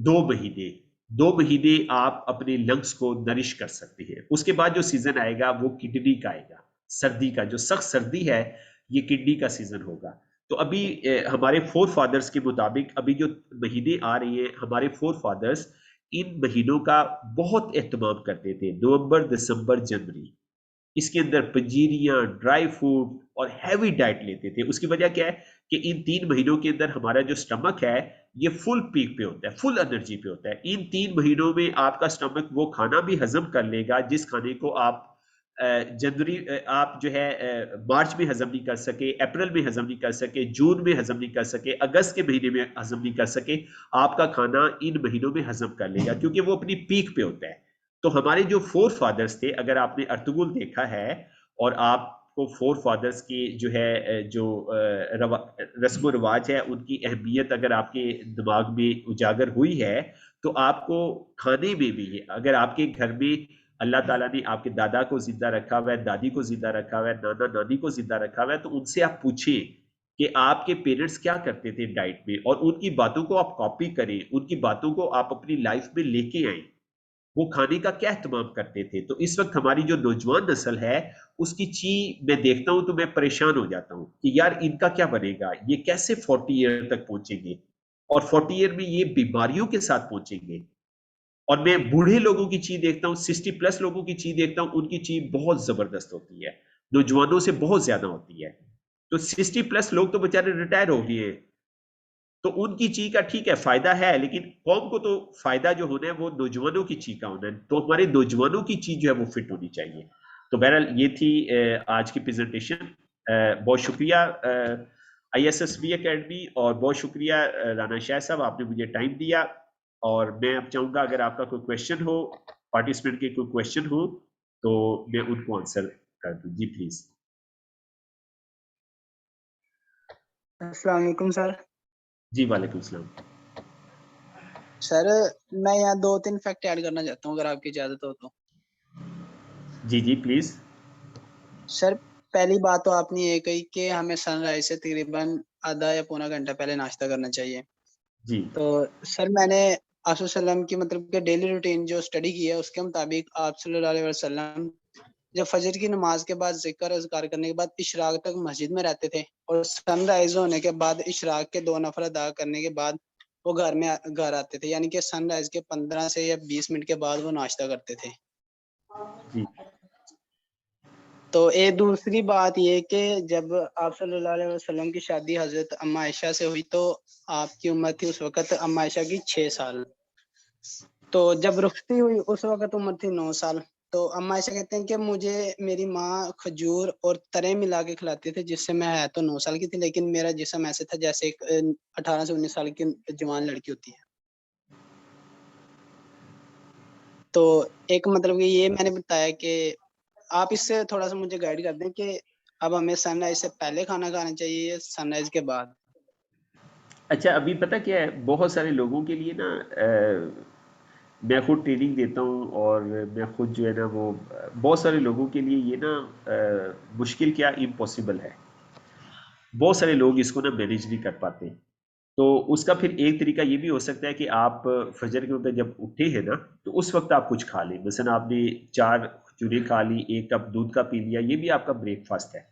2 महीने, 2 महीने आप अपने लंग्स को नरिश कर सकते हैं। उसके बाद जो सीजन आएगा वो किडनी का आएगा, सर्दी का, जो सख्त सर्दी है ये किडनी का सीजन होगा। तो अभी हमारे फोर फादर्स के मुताबिक अभी जो महीने आ रही है, हमारे फोर फादर्स इन महीनों का बहुत एहतमाम करते थे, नवंबर, दिसंबर, जनवरी। इसके अंदर पंजीरियां, ड्राई फ्रूट और हैवी डाइट लेते थे। उसकी वजह क्या है कि इन 3 महीनों के अंदर हमारा जो स्टमक है ये फुल पीक पे होता है, फुल एनर्जी पे होता है। इन 3 महीनों में आपका स्टमक वो खाना भी हजम कर लेगा जिस खाने को आप जनवरी, आप जो है मार्च में हजम नहीं कर सके, अप्रैल में हजम नहीं कर सके, जून में हजम नहीं कर सके, अगस्त के महीने में हजम नहीं कर सके, आपका खाना इन महीनों में हजम कर लेगा क्योंकि वो अपनी पीक पे होता है। तो हमारे जो फोर फादर्स थे, अगर आपने अर्तुगरुल देखा है और आपको फोर फादर्स की जो है जो रस्म रिवाज है उनकी अहमियत अगर आपके दिमाग में उजागर हुई है, तो आपको खाने में भी, अगर आपके घर में अल्लाह ताला ने आपके दादा को जिंदा रखा हुआ है, दादी को जिंदा रखा हुआ है, नाना नानी को जिंदा रखा हुआ है, तो उनसे आप पूछें कि आपके पेरेंट्स क्या करते थे डाइट में, और उनकी बातों को आप कॉपी करें, उनकी बातों को आप अपनी लाइफ में लेके आए, वो खाने का क्या इस्तेमाल करते थे। तो इस वक्त हमारी जो नौजवान नस्ल है उसकी ची मैं देखता हूं तो मैं परेशान हो जाता हूं कि यार इनका क्या बनेगा, ये कैसे 40 ईयर तक पहुंचेंगे, और 40 ईयर में ये बीमारियों के साथ पहुंचेंगे। और मैं बूढ़े लोगों की ची देखता हूँ, 60+ लोगों की ची देखता हूँ, उनकी ची बहुत जबरदस्त होती है, नौजवानों से बहुत ज्यादा होती है। तो 60+ लोग तो बेचारे रिटायर हो गए हैं, तो उनकी ची का ठीक है फायदा है, लेकिन कौम को तो फायदा जो होना है वो नौजवानों की ची का होना है। तो हमारे नौजवानों की ची जो है वो फिट होनी चाहिए। तो बहरहाल ये थी आज की प्रेजेंटेशन। बहुत शुक्रिया ISSB एकेडमी, और बहुत शुक्रिया राना शाह साहब, आपने मुझे टाइम दिया। और मैं अब चाहूंगा अगर आपका कोई क्वेश्चन हो, पार्टिसिपेंट के कोई क्वेश्चन हो, तो मैं उनको आंसर कर दूं। जी प्लीज। अस्सलाम वालेकुम सर। जी वालेकुम सलाम। सर मैं यहाँ 2-3 फैक्ट ऐड करना चाहता हूँ अगर आपकी इजाजत हो तो। जी जी प्लीज। सर पहली बात तो आपने ये कही कि हमें सनराइज से तकरीबन आधा या पौना घंटा पहले नाश्ता करना चाहिए। जी तो सर मैंने आप सल्लम की मतलब के डेली रूटीन जो स्टडी की है उसके मुताबिक आप सल्लल्लाहु अलैहि वसल्लम जब फजर की नमाज के बाद जिक्र अज़कार करने के बाद इशराक तक मस्जिद में रहते थे, और सनराइज होने के बाद इशराक के 2 नफल अदा करने के बाद वो घर आते थे, यानी कि सनराइज के 15 से या 20 मिनट के बाद वो नाश्ता करते थे। जी तो एक दूसरी बात ये कि जब आप सल्लल्लाहु अलैहि वसल्लम की शादी हजरत अम्मा आयशा से हुई तो आपकी उम्र थी उस वक्त अम्मा आयशा की 6 साल। तो जब रुखती हुई उस वक्त उम्र थी 9 साल। तो अम्मा ऐसे कहते हैं कि मुझे मेरी माँ खजूर और तरह मिला के खिलाती थी, जिससे मैं है तो 9 साल की थी, लेकिन मेरा जिस्म ऐसे था जैसे एक 18 से 19 साल की जवान लड़की होती है। तो एक मतलब कि ये मैंने बताया कि आप इससे थोड़ा सा मुझे गाइड कर दें कि अब हमें सनराइज से पहले खाना खाना चाहिए या सनराइज के बाद। अच्छा, अभी पता क्या है, बहुत सारे लोगों के लिए ना मैं खुद ट्रेनिंग देता हूँ और मैं खुद जो है ना वो बहुत सारे लोगों के लिए ये ना मुश्किल क्या इम्पॉसिबल है। बहुत सारे लोग इसको ना मैनेज नहीं कर पाते। तो उसका फिर एक तरीका ये भी हो सकता है कि आप फजर के वक्त जब उठे हैं ना, तो उस वक्त आप कुछ खा लें। मसलन आपने 4 खजूरें खा ली, 1 कप दूध का पी लिया, ये भी आपका ब्रेकफास्ट है।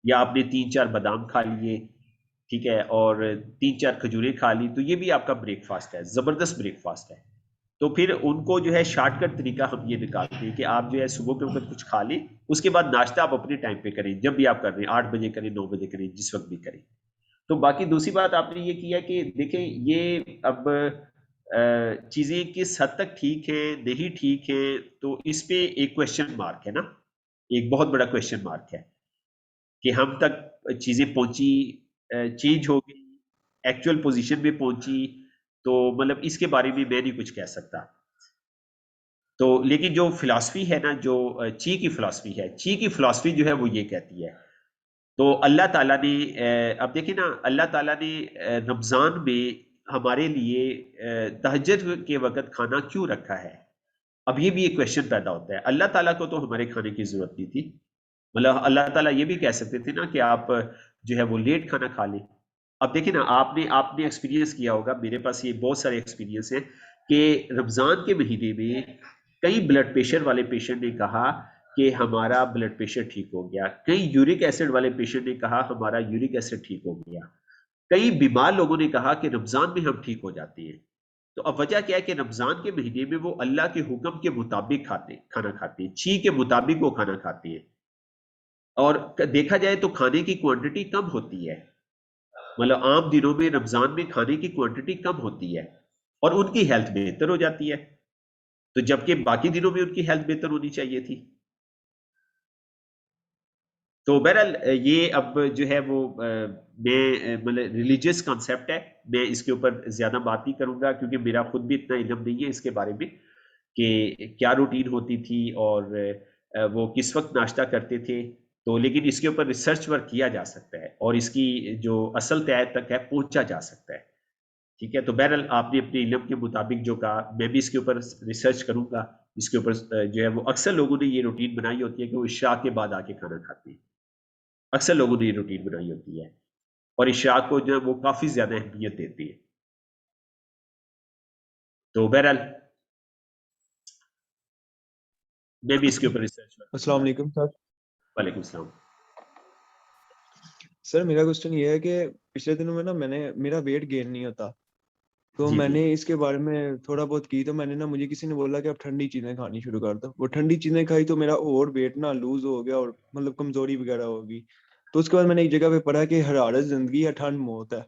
या आपने 3-4 बादाम खा लिए, ठीक है, और 3-4 खजूरें खा ली, तो ये भी आपका ब्रेकफास्ट है, ज़बरदस्त ब्रेकफास्ट है। तो फिर उनको जो है शॉर्टकट तरीका हम ये निकालते हैं कि आप जो है सुबह के वक्त कुछ खा लें, उसके बाद नाश्ता आप अपने टाइम पे करें, जब भी आप कर रहे हैं, 8 बजे करें, 9 बजे करें, जिस वक्त भी करें। तो बाकी दूसरी बात आपने ये किया कि देखें ये अब चीज़ें किस हद तक ठीक है, नहीं ठीक है, तो इस पे एक क्वेश्चन मार्क है ना, एक बहुत बड़ा क्वेश्चन मार्क है कि हम तक चीज़ें पहुंची, चेंज हो गई, एक्चुअल पोजीशन में पहुंची, तो मतलब इसके बारे में मैं नहीं कुछ कह सकता। तो लेकिन जो फिलॉसफी है ना, जो ची की फिलॉसफी है, ची की फिलॉसफी जो है वो ये कहती है। तो अल्लाह ताला ने अब देखिए ना, अल्लाह ताला ने रमज़ान में हमारे लिए तहज्जुद के वक़्त खाना क्यों रखा है? अब ये भी एक क्वेश्चन पैदा होता है। अल्लाह ताला को तो हमारे खाने की ज़रूरत नहीं थी। मतलब अल्लाह ताला ये भी कह सकते थे ना कि आप जो है वो लेट खाना खा लें। अब देखिए ना, आपने आपने एक्सपीरियंस किया होगा, मेरे पास ये बहुत सारे एक्सपीरियंस हैं कि रमज़ान के महीने में कई ब्लड प्रेशर वाले पेशेंट ने कहा कि हमारा ब्लड प्रेशर ठीक हो गया, कई यूरिक एसिड वाले पेशेंट ने कहा हमारा यूरिक एसिड ठीक हो गया, कई बीमार लोगों ने कहा कि रमज़ान में हम ठीक हो जाते हैं। तो अब वजह क्या है कि रमज़ान के महीने में वो अल्लाह के हुक्म के मुताबिक खाना खाते हैं, ची के मुताबिक वो खाना खाते हैं। और देखा जाए तो खाने की क्वांटिटी कम होती है, मतलब आम दिनों में रमजान में खाने की क्वांटिटी कम होती है और उनकी हेल्थ बेहतर हो जाती है, तो जबकि बाकी दिनों में उनकी हेल्थ बेहतर होनी चाहिए थी। तो बहरहाल ये अब जो है वो मैं मतलब रिलीजियस कॉन्सेप्ट है, मैं इसके ऊपर ज्यादा बात नहीं करूंगा क्योंकि मेरा खुद भी इतना इल्म नहीं है इसके बारे में कि क्या रूटीन होती थी और वो किस वक्त नाश्ता करते थे। तो लेकिन इसके ऊपर रिसर्च वर्क किया जा सकता है और इसकी जो असल तय तक है पहुंचा जा सकता है। ठीक है, तो बहरहाल आपने अपने इल्म के मुताबिक जो कहा, मैं भी इसके ऊपर रिसर्च करूंगा। इसके ऊपर जो है वो अक्सर लोगों ने ये रूटीन बनाई होती है कि वो इशा के बाद आके खाना खाते हैं। अक्सर लोगों ने ये रूटीन बनाई होती है और इशा को जो है वो काफी ज्यादा अहमियत देती है। तो बहरहाल मैं भी इसके ऊपर रिसर्च अस्सलाम करूंगा। वालेकुम सर। वालेकुम सलाम। सर मेरा क्वेश्चन ये है कि पिछले दिनों में ना मेरा वेट गेन नहीं होता, तो जी जी। मैंने इसके बारे में थोड़ा बहुत की, तो मैंने ना मुझे किसी ने बोला कि आप ठंडी चीजें खानी शुरू कर दो। वो ठंडी चीजें खाई तो मेरा और वेट ना लूज हो गया और मतलब कमजोरी वगैरह होगी। तो उसके बाद मैंने एक जगह पे पढ़ा कि हरारत जिंदगी है, ठंड मौत है।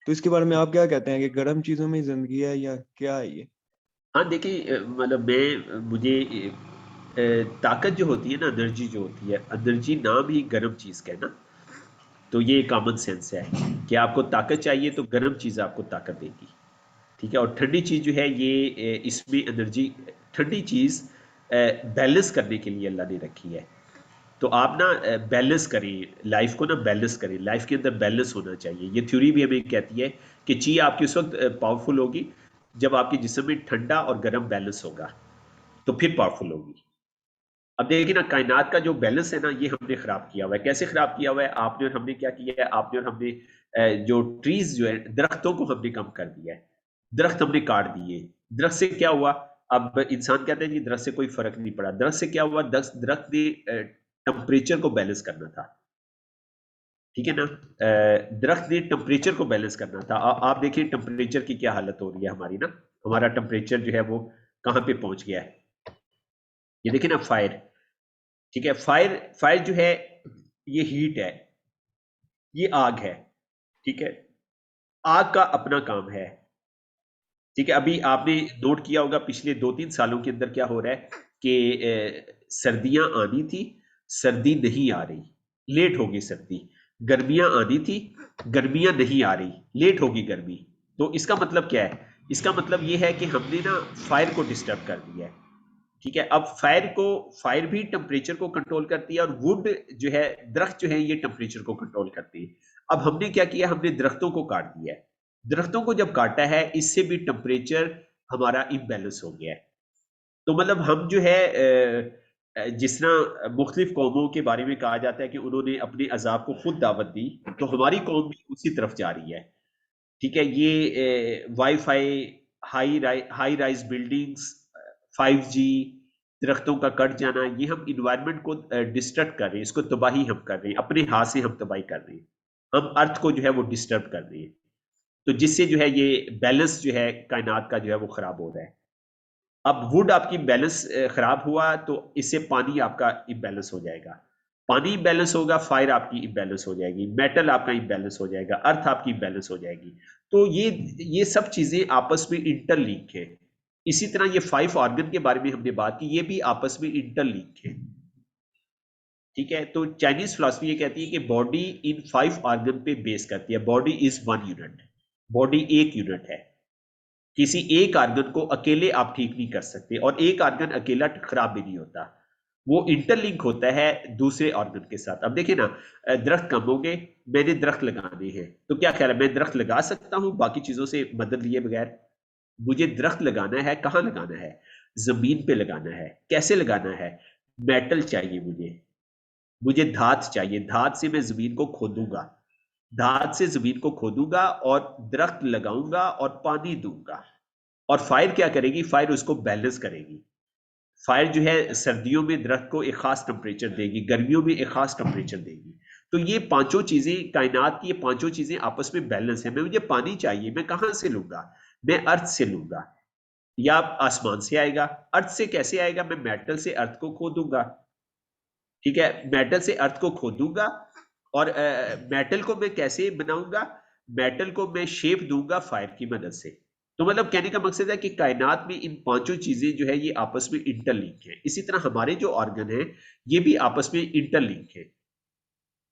तो इसके बारे में आप क्या कहते हैं कि गर्म चीजों में जिंदगी है या क्या है ये? हाँ देखिए, मतलब मुझे ताकत जो होती है ना, एनर्जी जो होती है, एनर्जी नाम ही गर्म चीज़ का है ना। तो ये कॉमन सेंस है कि आपको ताकत चाहिए तो गर्म चीज़ आपको ताकत देगी। ठीक है, और ठंडी चीज़ जो है ये इसमें एनर्जी, ठंडी चीज़ बैलेंस करने के लिए अल्लाह ने रखी है। तो आप ना बैलेंस करें लाइफ को, ना बैलेंस करें, लाइफ के अंदर बैलेंस होना चाहिए। ये थ्योरी भी हमें कहती है कि ची आपकी उस वक्त पावरफुल होगी जब आपके जिस्म में ठंडा और गर्म बैलेंस होगा, तो फिर पावरफुल होगी। अब देखिए ना, कायनात का जो बैलेंस है ना, ये हमने खराब किया हुआ है। कैसे खराब किया हुआ है? आपने और हमने क्या किया है? आपने और हमने जो ट्रीज जो है, दरख्तों को हमने कम कर दिया है, दरख्त हमने काट दिए। दरख्त से क्या हुआ? अब इंसान कहते हैं कि दरख्त से कोई फर्क नहीं पड़ा। दरख्त से क्या हुआ? दरख्त ने टेम्परेचर को बैलेंस करना था, ठीक है ना। दरख्त ने टेम्परेचर को बैलेंस करना था। आप देखिए टेम्परेचर की क्या हालत हो रही है हमारी ना, हमारा टेम्परेचर जो है वो कहाँ पे पहुंच गया है। ये देखिए ना, फायर, ठीक है, फायर फायर जो है ये हीट है, ये आग है, ठीक है। आग का अपना काम है, ठीक है, अभी आपने नोट किया होगा पिछले 2-3 सालों के अंदर क्या हो रहा है कि सर्दियां आनी थी, सर्दी नहीं आ रही, लेट होगी सर्दी। गर्मियां आनी थी, गर्मियां नहीं आ रही, लेट होगी गर्मी। तो इसका मतलब क्या है? इसका मतलब ये है कि हमने ना फायर को डिस्टर्ब कर दिया है। ठीक है, अब फायर भी टेम्परेचर को कंट्रोल करती है, और वुड जो है, दरख्त जो है, ये टेम्परेचर को कंट्रोल करती है। अब हमने क्या किया, हमने दरख्तों को काट दिया है। दरख्तों को जब काटा है, इससे भी टेम्परेचर हमारा इम्बैलेंस हो गया है। तो मतलब हम जो है जिस तरह मुख्तलिफ कौमों के बारे में कहा जाता है कि उन्होंने अपने अजाब को खुद दावत दी, तो हमारी कौम भी उसी तरफ जा रही है। ठीक है, ये wifi, high rise buildings, 5G, दरख्तों का कट जाना, ये हम इन्वायरमेंट को डिस्टर्ब कर रहे हैं, इसको तबाही हम कर रहे हैं, अपने हाथ से हम तबाही कर रहे हैं। हम अर्थ को जो है वो डिस्टर्ब कर रहे हैं, तो जिससे जो है ये बैलेंस जो है कायनात का जो है वो खराब हो रहा है। अब वुड आपकी बैलेंस खराब हुआ तो इससे पानी आपका इम्बैलेंस हो जाएगा। पानी इम्बैलेंस होगा, फायर आपकी इम्बैलेंस हो जाएगी, मेटल आपका इम्बैलेंस हो जाएगा, अर्थ आपकी इम्बैलेंस हो जाएगी। तो ये सब चीजें आपस में इंटरलिंक है। इसी तरह ये 5 ऑर्गन के बारे में हमने बात की, ये भी आपस में इंटरलिंक है। ठीक है, तो चाइनीज फिलॉसफी ये कहती है कि बॉडी इन 5 ऑर्गन पे बेस करती है। बॉडी इज 1 यूनिट, बॉडी एक यूनिट है। किसी एक आर्गन को अकेले आप ठीक नहीं कर सकते, और एक आर्गन अकेला खराब भी नहीं होता, वो इंटरलिंक होता है दूसरे ऑर्गन के साथ। अब देखिए ना, दरख्त कम हो गए, मैंने दरख्त लगाने हैं, तो क्या ख्याल है, मैं दरख्त लगा सकता हूं बाकी चीजों से मदद लिए बगैर? मुझे दरख्त लगाना है, कहाँ लगाना है? जमीन पे लगाना है। कैसे लगाना है? मेटल चाहिए मुझे धात चाहिए, धात से मैं जमीन को खोदूंगा, धात से जमीन को खोदूंगा और दरख्त लगाऊंगा और पानी दूंगा। और फायर क्या करेगी? फायर उसको बैलेंस करेगी। फायर जो है सर्दियों में दरख्त को एक खास टेम्परेचर देगी, गर्मियों में एक खास टेम्परेचर देगी। तो ये पांचों चीजें, कायनात की ये पांचों चीजें आपस में बैलेंस है। मैं मुझे पानी चाहिए, मैं कहां से लूंगा? मैं अर्थ से लूंगा, या आसमान से आएगा। अर्थ से कैसे आएगा? मैं मेटल से अर्थ को खोदूंगा। ठीक है, मेटल से अर्थ को खोदूंगा, और मेटल को मैं कैसे बनाऊंगा? मेटल को मैं शेप दूंगा फायर की मदद से। तो मतलब कहने का मकसद है कि कायनात में इन पांचों चीजें जो है ये आपस में इंटरलिंक है। इसी तरह हमारे जो ऑर्गन है ये भी आपस में इंटरलिंक है।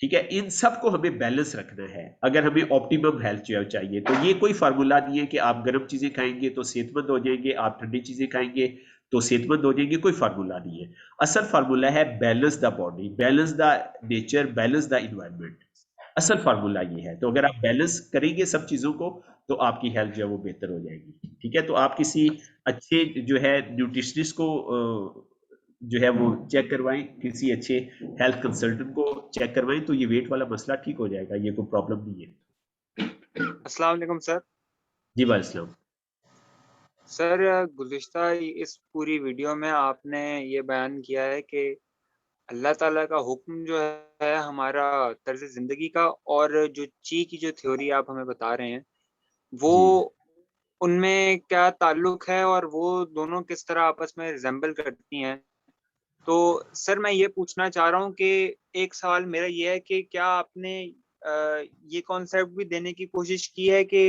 ठीक है, इन सबको हमें बैलेंस रखना है अगर हमें ऑप्टिमम हेल्थ जो है चाहिए। तो ये कोई फार्मूला नहीं है कि आप गर्म चीजें खाएंगे तो सेहतमंद हो जाएंगे, आप ठंडी चीजें खाएंगे तो सेहतमंद हो जाएंगे, कोई फार्मूला नहीं है। असल फार्मूला है balance the body, balance the nature, balance the environment. असल फार्मूला ये है। तो अगर आप बैलेंस करेंगे सब चीजों को तो आपकी हेल्थ जो है वो बेहतर हो जाएगी। ठीक है, तो आप किसी अच्छे जो है न्यूट्रिशनिस्ट को जो है वो चेक करवाएं, किसी अच्छे हेल्थ कंसल्टेंट को चेक करवाएं, तो ये वेट वाला मसला ठीक हो जाएगा, ये कोई प्रॉब्लम नहीं है। अस्सलाम वालेकुम सर। जी वालेकुम। सर गुज़िश्ता इस पूरी वीडियो में आपने ये बयान किया है कि अल्लाह ताला का हुक्म जो है हमारा तर्ज़ ज़िंदगी का, और जो ची की जो थ्योरी आप हमें बता रहे हैं, वो जी उनमें क्या ताल्लुक है और वो दोनों किस तरह आपस में रिज़ेम्बल करती हैं? तो सर मैं ये पूछना चाह रहा हूँ कि एक सवाल मेरा ये है कि क्या आपने ये कॉन्सेप्ट भी देने की कोशिश की है कि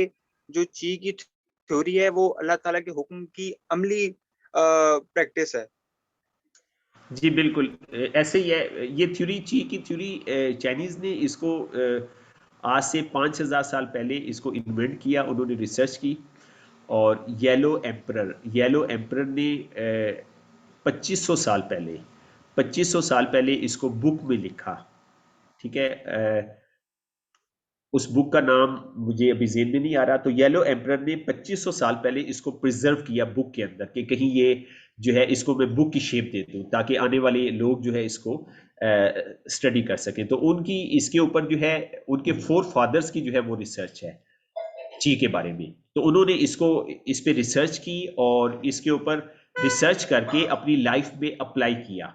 जो ची की थ्योरी है वो अल्लाह ताला के हुक्म की अमली प्रैक्टिस है? जी बिल्कुल, ऐसे ही है ये थ्योरी, ची की थ्योरी। चाइनीज ने इसको आज से 5000 साल पहले इसको इन्वेंट किया, उन्होंने रिसर्च की। और येलो एम्परर ने 2500 साल पहले 2500 साल पहले इसको बुक में लिखा। ठीक है, उस बुक का नाम मुझे अभी जेहन में नहीं आ रहा। तो येलो एम्परर ने 2500 साल पहले इसको प्रिजर्व किया बुक के अंदर कि कहीं ये जो है इसको मैं बुक की शेप दे दूं ताकि आने वाले लोग जो है इसको स्टडी कर सकें। तो उनकी इसके ऊपर जो है उनके 4 फादर्स की जो है वो रिसर्च है ची के बारे में। तो उन्होंने इसको इस पे रिसर्च की और इसके ऊपर रिसर्च करके अपनी लाइफ में अप्लाई किया,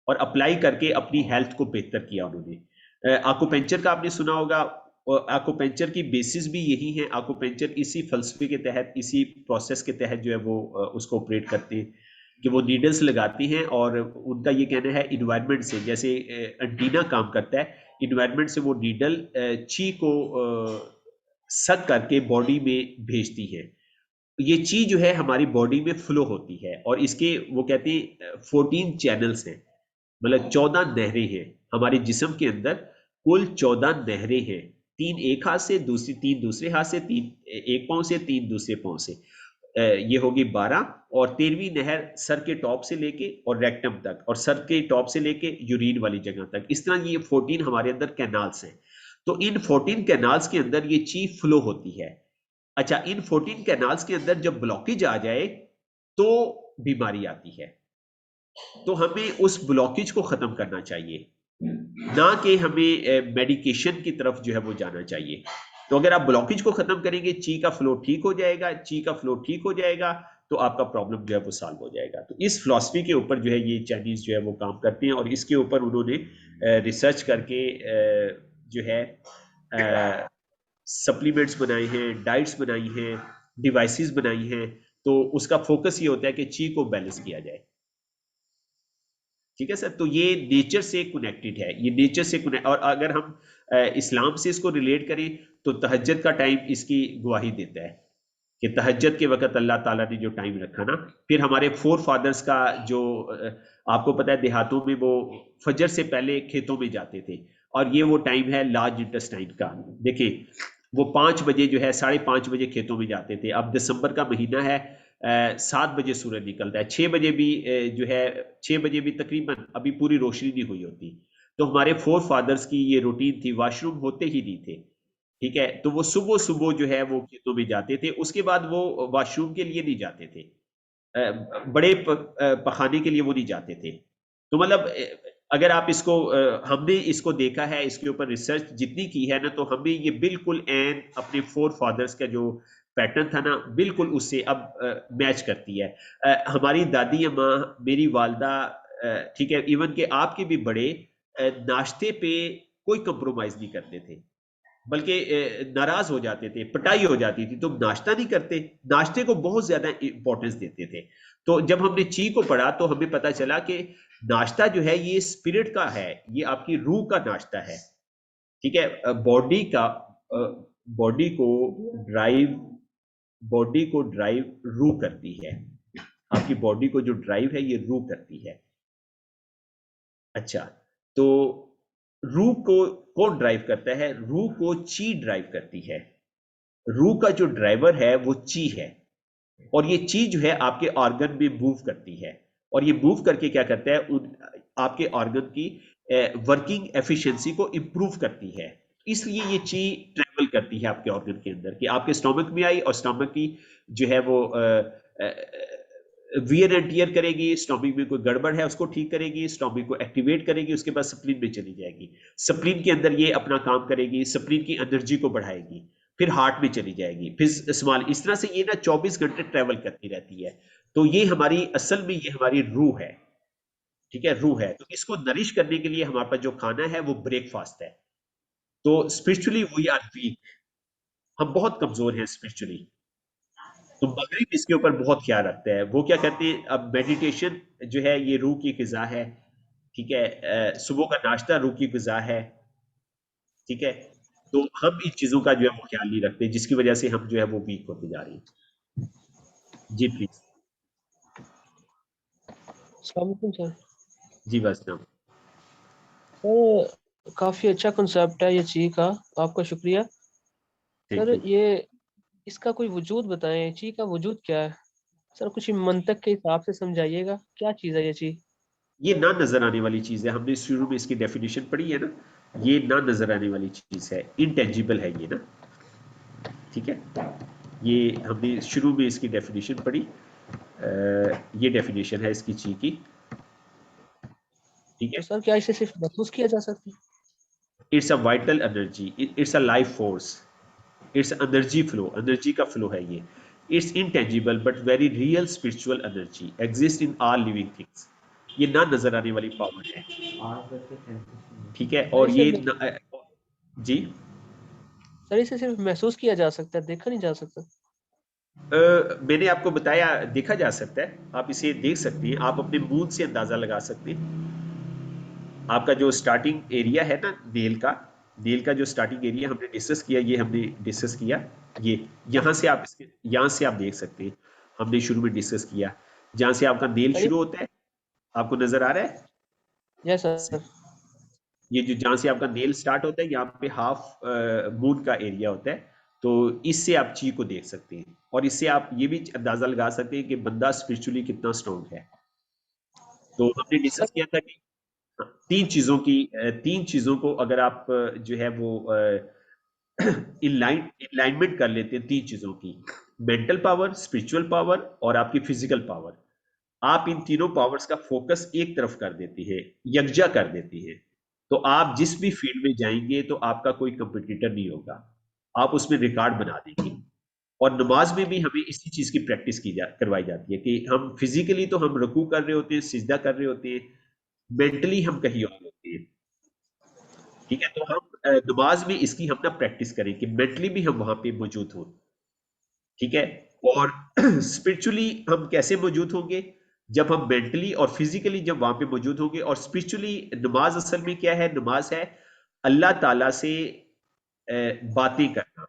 और अप्लाई करके अपनी हेल्थ को बेहतर किया उन्होंने। आकुपेंचर का आपने सुना होगा, और आकुपेंचर की बेसिस भी यही है। आकुपेंचर इसी फलसफे के तहत, इसी प्रोसेस के तहत जो है वो उसको ऑपरेट करते हैं कि वो नीडल्स लगाती हैं, और उनका ये कहना है इन्वायरमेंट से, जैसे एंटीना काम करता है, इन्वायरमेंट से वो नीडल ची को सक करके बॉडी में भेजती है। ये ची जो है हमारी बॉडी में फ्लो होती है, और इसके वो कहते हैं 14 चैनल्स हैं, मतलब 14 नहरें हैं हमारे जिस्म के अंदर। कुल 14 नहरें हैं, 3 एक हाथ से, दूसरी 3 दूसरे हाथ से, 3 एक पांव से, 3 दूसरे पांव से, ये होगी 12। और 13वीं नहर सर के टॉप से लेके और रेक्टम तक, और सर के टॉप से लेके यूरिन वाली जगह तक। इस तरह ये 14 हमारे अंदर कैनाल्स हैं। तो इन 14 कैनाल्स के अंदर ये ची फ्लो होती है। अच्छा, इन 14 कैनाल्स के अंदर जब ब्लॉकेज आ जाए तो बीमारी आती है। तो हमें उस ब्लॉकेज को खत्म करना चाहिए, ना कि हमें मेडिकेशन की तरफ जो है वो जाना चाहिए। तो अगर आप ब्लॉकेज को खत्म करेंगे, ची का फ्लो ठीक हो जाएगा, ची का फ्लो ठीक हो जाएगा तो आपका प्रॉब्लम जो है वो सॉल्व हो जाएगा। तो इस फिलॉसफी के ऊपर जो है ये चाइनीज जो है वो काम करते हैं, और इसके ऊपर उन्होंने रिसर्च करके जो है सप्लीमेंट्स बनाए हैं, डाइट्स बनाई हैं, डिवाइसेस बनाई हैं। तो उसका फोकस ये होता है कि ची को बैलेंस किया जाए। ठीक है सर, तो ये नेचर से कनेक्टेड है, ये नेचर से कनेक्ट। और अगर हम इस्लाम से इसको रिलेट करें तो तहज्जुद का टाइम इसकी गवाही देता है कि तहज्जुद के वक्त अल्लाह ताला ने जो टाइम रखा ना, फिर हमारे फोर फादर्स का जो आपको पता है देहातों में वो फजर से पहले खेतों में जाते थे, और ये वो टाइम है लार्ज इंटेस्टाइन का। देखिए वो 5 बजे जो है, 5:30 बजे खेतों में जाते थे। अब दिसंबर का महीना है, 7 बजे सूरज निकलता है, 6 बजे भी जो है 6 बजे भी तकरीबन अभी पूरी रोशनी नहीं हुई होती। तो हमारे फोर फादर्स की ये रूटीन थी, वॉशरूम होते ही नहीं थे। ठीक है, तो वो सुबह सुबह जो है वो खेतों में जाते थे, उसके बाद वो वॉशरूम के लिए नहीं जाते थे, बड़े पखाने के लिए वो नहीं जाते थे। तो मतलब अगर आप इसको हमने इसको देखा है, इसके ऊपर रिसर्च जितनी की है ना, तो हमें ये बिल्कुल एन अपने फोर फादर्स का जो पैटर्न था ना, बिल्कुल उससे अब मैच करती है। हमारी दादी अम्मा, मेरी वालदा, ठीक है, इवन के आपके भी बड़े नाश्ते पे कोई कंप्रोमाइज नहीं करते थे, बल्कि नाराज हो जाते थे, पिटाई हो जाती थी, तुम नाश्ता नहीं करते। नाश्ते को बहुत ज्यादा इंपॉर्टेंस देते थे। तो जब हमने ची को पढ़ा तो हमें पता चला कि नाश्ता जो है ये स्पिरिट का है, ये आपकी रूह का नाश्ता है। ठीक है, बॉडी का बॉडी को ड्राइव बॉडी को ड्राइव रूह करती है। आपकी बॉडी को जो ड्राइव है ये रूह करती है। अच्छा, तो रूह को कौन ड्राइव करता है? रूह को ची ड्राइव करती है। रूह का जो ड्राइवर है वो ची है, और ये ची जो है आपके ऑर्गन में मूव करती है, और ये मूव करके क्या करता है, आपके ऑर्गन की वर्किंग एफिशिएंसी को इंप्रूव करती है। इसलिए ये ची ट्रेवल करती है आपके ऑर्गन के अंदर, कि आपके स्टोमक में आई और स्टोमक की जो है वो वियर एंड टियर करेगी, स्टोमक में कोई गड़बड़ है उसको ठीक करेगी, स्टोमक को एक्टिवेट करेगी, उसके बाद स्प्लीन में चली जाएगी, स्प्लीन के अंदर ये अपना काम करेगी, स्प्लीन की एनर्जी को बढ़ाएगी, फिर हार्ट में चली जाएगी, फिर स्मॉल, इस तरह से ये ना 24 घंटे ट्रेवल करती रहती है। तो ये हमारी असल में ये हमारी रूह है। ठीक है, रूह है। तो इसको नरिश करने के लिए हमारे पास जो खाना है वो ब्रेकफास्ट है। तो स्पिरिचुअली वी आर वीक, हम बहुत कमजोर हैं स्पिरिचुअली। तो मगरिब इसके ऊपर बहुत ख्याल रखता है। वो क्या कहते हैं, अब मेडिटेशन जो है ये रूह की ग़िज़ा है। ठीक है, सुबह का नाश्ता रूह की ग़िज़ा है। ठीक है, तो हम इन चीजों का जो है वो ख्याल नहीं रखते, जिसकी वजह से हम जो है वो वीक होते जा रहे हैं। जी प्लीज। सर जी बस नाम सर, काफी अच्छा कंसेप्ट है ये ची का, आपका शुक्रिया सर। ये इसका कोई वजूद बताएं, ची का वजूद क्या है सर? कुछ मंतक के हिसाब से समझाइएगा, क्या चीज है ये ची? ये ना नजर आने वाली चीज है, हमने शुरू में इसकी डेफिनेशन पढ़ी है ना, ये ना नजर आने वाली चीज है, इनटेंजिबल है ये ना। ठीक है, ये हमने शुरू में इसकी डेफिनेशन पढ़ी, ये डेफिनेशन है इसकी ची की। ठीक है, तो सर क्या इसे सिर्फ महसूस किया जा सकता है? It's a vital energy, it's a life force, it's energy flow, energy का फ्लो है ये। It's intangible but very real spiritual energy exist in all living things. ये ना नजर आने वाली पावर है। ठीक है, और ये जी सर इसे सिर्फ महसूस किया जा सकता है, देखा नहीं जा सकता? मैंने आपको बताया देखा जा सकता है, आप इसे देख सकते हैं, आप अपने मूड से अंदाजा लगा सकते हैं। आपका जो स्टार्टिंग एरिया है ना नेल का, नेल का जो स्टार्टिंग एरिया हमने डिस्कस किया, ये हमने डिस्कस किया, ये यहाँ से आप देख सकते हैं, हमने शुरू में डिस्कस किया जहाँ से आपका नेल शुरू होता है, आपको नजर आ रहा है? Yes sir. ये जो जहाँ से आपका नेल स्टार्ट होता है, यहाँ पे हाफ मून का एरिया होता है, तो इससे आप ची को देख सकते हैं और इससे आप ये भी अंदाजा लगा सकते हैं कि बंदा स्पिरिचुअली कितना स्ट्रॉन्ग है। तो हमने डिस्कस किया था कि तीन चीजों को अगर आप जो है वो इनलाइनमेंट कर लेते हैं, तीन चीजों की, मेंटल पावर, स्पिरिचुअल पावर और आपकी फिजिकल पावर, आप इन तीनों पावर्स का फोकस एक तरफ कर देती है, यकजा कर देती है, तो आप जिस भी फील्ड में जाएंगे तो आपका कोई कंपटीटर नहीं होगा, आप उसमें रिकॉर्ड बना देंगे। और नमाज में भी हमें इसी चीज की प्रैक्टिस करवाई जाती है कि हम फिजिकली तो हम रुकू कर रहे होते हैं, सिजदा कर रहे होते हैं, मेंटली हम कहीं और होते हैं, ठीक है। तो हम नमाज में इसकी हम ना प्रैक्टिस करें कि मेंटली भी हम वहां पे मौजूद हों, ठीक है। और स्पिरिचुअली हम कैसे मौजूद होंगे? जब हम मेंटली और फिजिकली जब वहां पे मौजूद होंगे। और स्पिरिचुअली नमाज असल में क्या है? नमाज है अल्लाह ताला से बातें करना।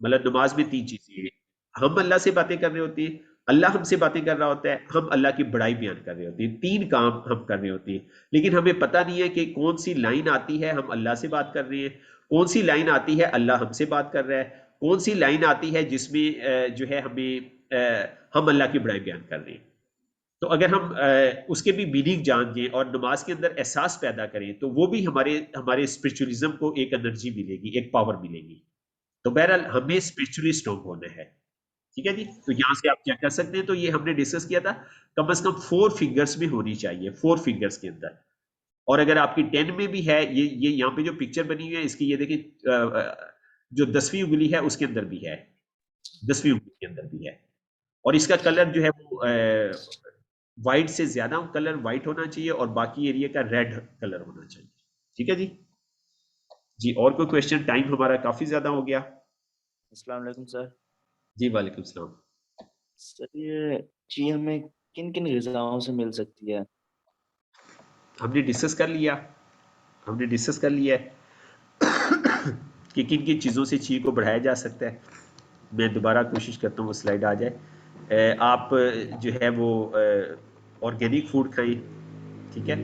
मतलब नमाज में तीन चीजें हैं, हम अल्लाह से बातें कर रहे होते हैं, अल्लाह हमसे बातें कर रहा होता है, हम अल्लाह की बड़ाई बयान कर रहे होते हैं, तीन काम हम कर रहे होते हैं। लेकिन हमें पता नहीं है कि कौन सी लाइन आती है हम अल्लाह से बात कर रहे हैं, कौन सी लाइन आती है अल्लाह हमसे बात कर रहा है, कौन सी लाइन आती है जिसमें जो है हमें हम अल्लाह की बड़ाई बयान कर रहे हैं। तो अगर हम उसके भी मीनिंग जान लें और नमाज के अंदर एहसास पैदा करें तो वो भी हमारे स्पिरिचुअलिज्म को एक एनर्जी मिलेगी, एक पावर मिलेगी। तो बहरहाल हमें स्पिरिचुअली स्ट्रॉन्ग होना है, ठीक है जी। तो यहाँ से आप क्या कर सकते हैं, तो ये हमने डिस्कस किया था, कम से कम 4 फिंगर्स में होनी चाहिए, 4 फिंगर्स के अंदर। और अगर आपकी 10 में भी है, ये यहाँ पे जो पिक्चर बनी हुई है इसकी, ये देखिए जो 10वीं उंगली है उसके अंदर भी है, 10वीं उंगली के अंदर भी है। और इसका कलर जो है वो व्हाइट से ज्यादा कलर व्हाइट होना चाहिए और बाकी एरिया का रेड कलर होना चाहिए, ठीक है जी। जी और कोई क्वेश्चन? टाइम हमारा काफी ज्यादा हो गया। अस्सलाम वालेकुम सर। जी वालेकुम सलाम। सर ये ची हमें किन किन ग़िज़ाओं से मिल सकती है? हमने डिस्कस कर लिया है कि किन किन चीज़ों से ची को बढ़ाया जा सकता है। मैं दोबारा कोशिश करता हूँ वो स्लाइड आ जाए। आप जो है वो ऑर्गेनिक फूड खाएं, ठीक है।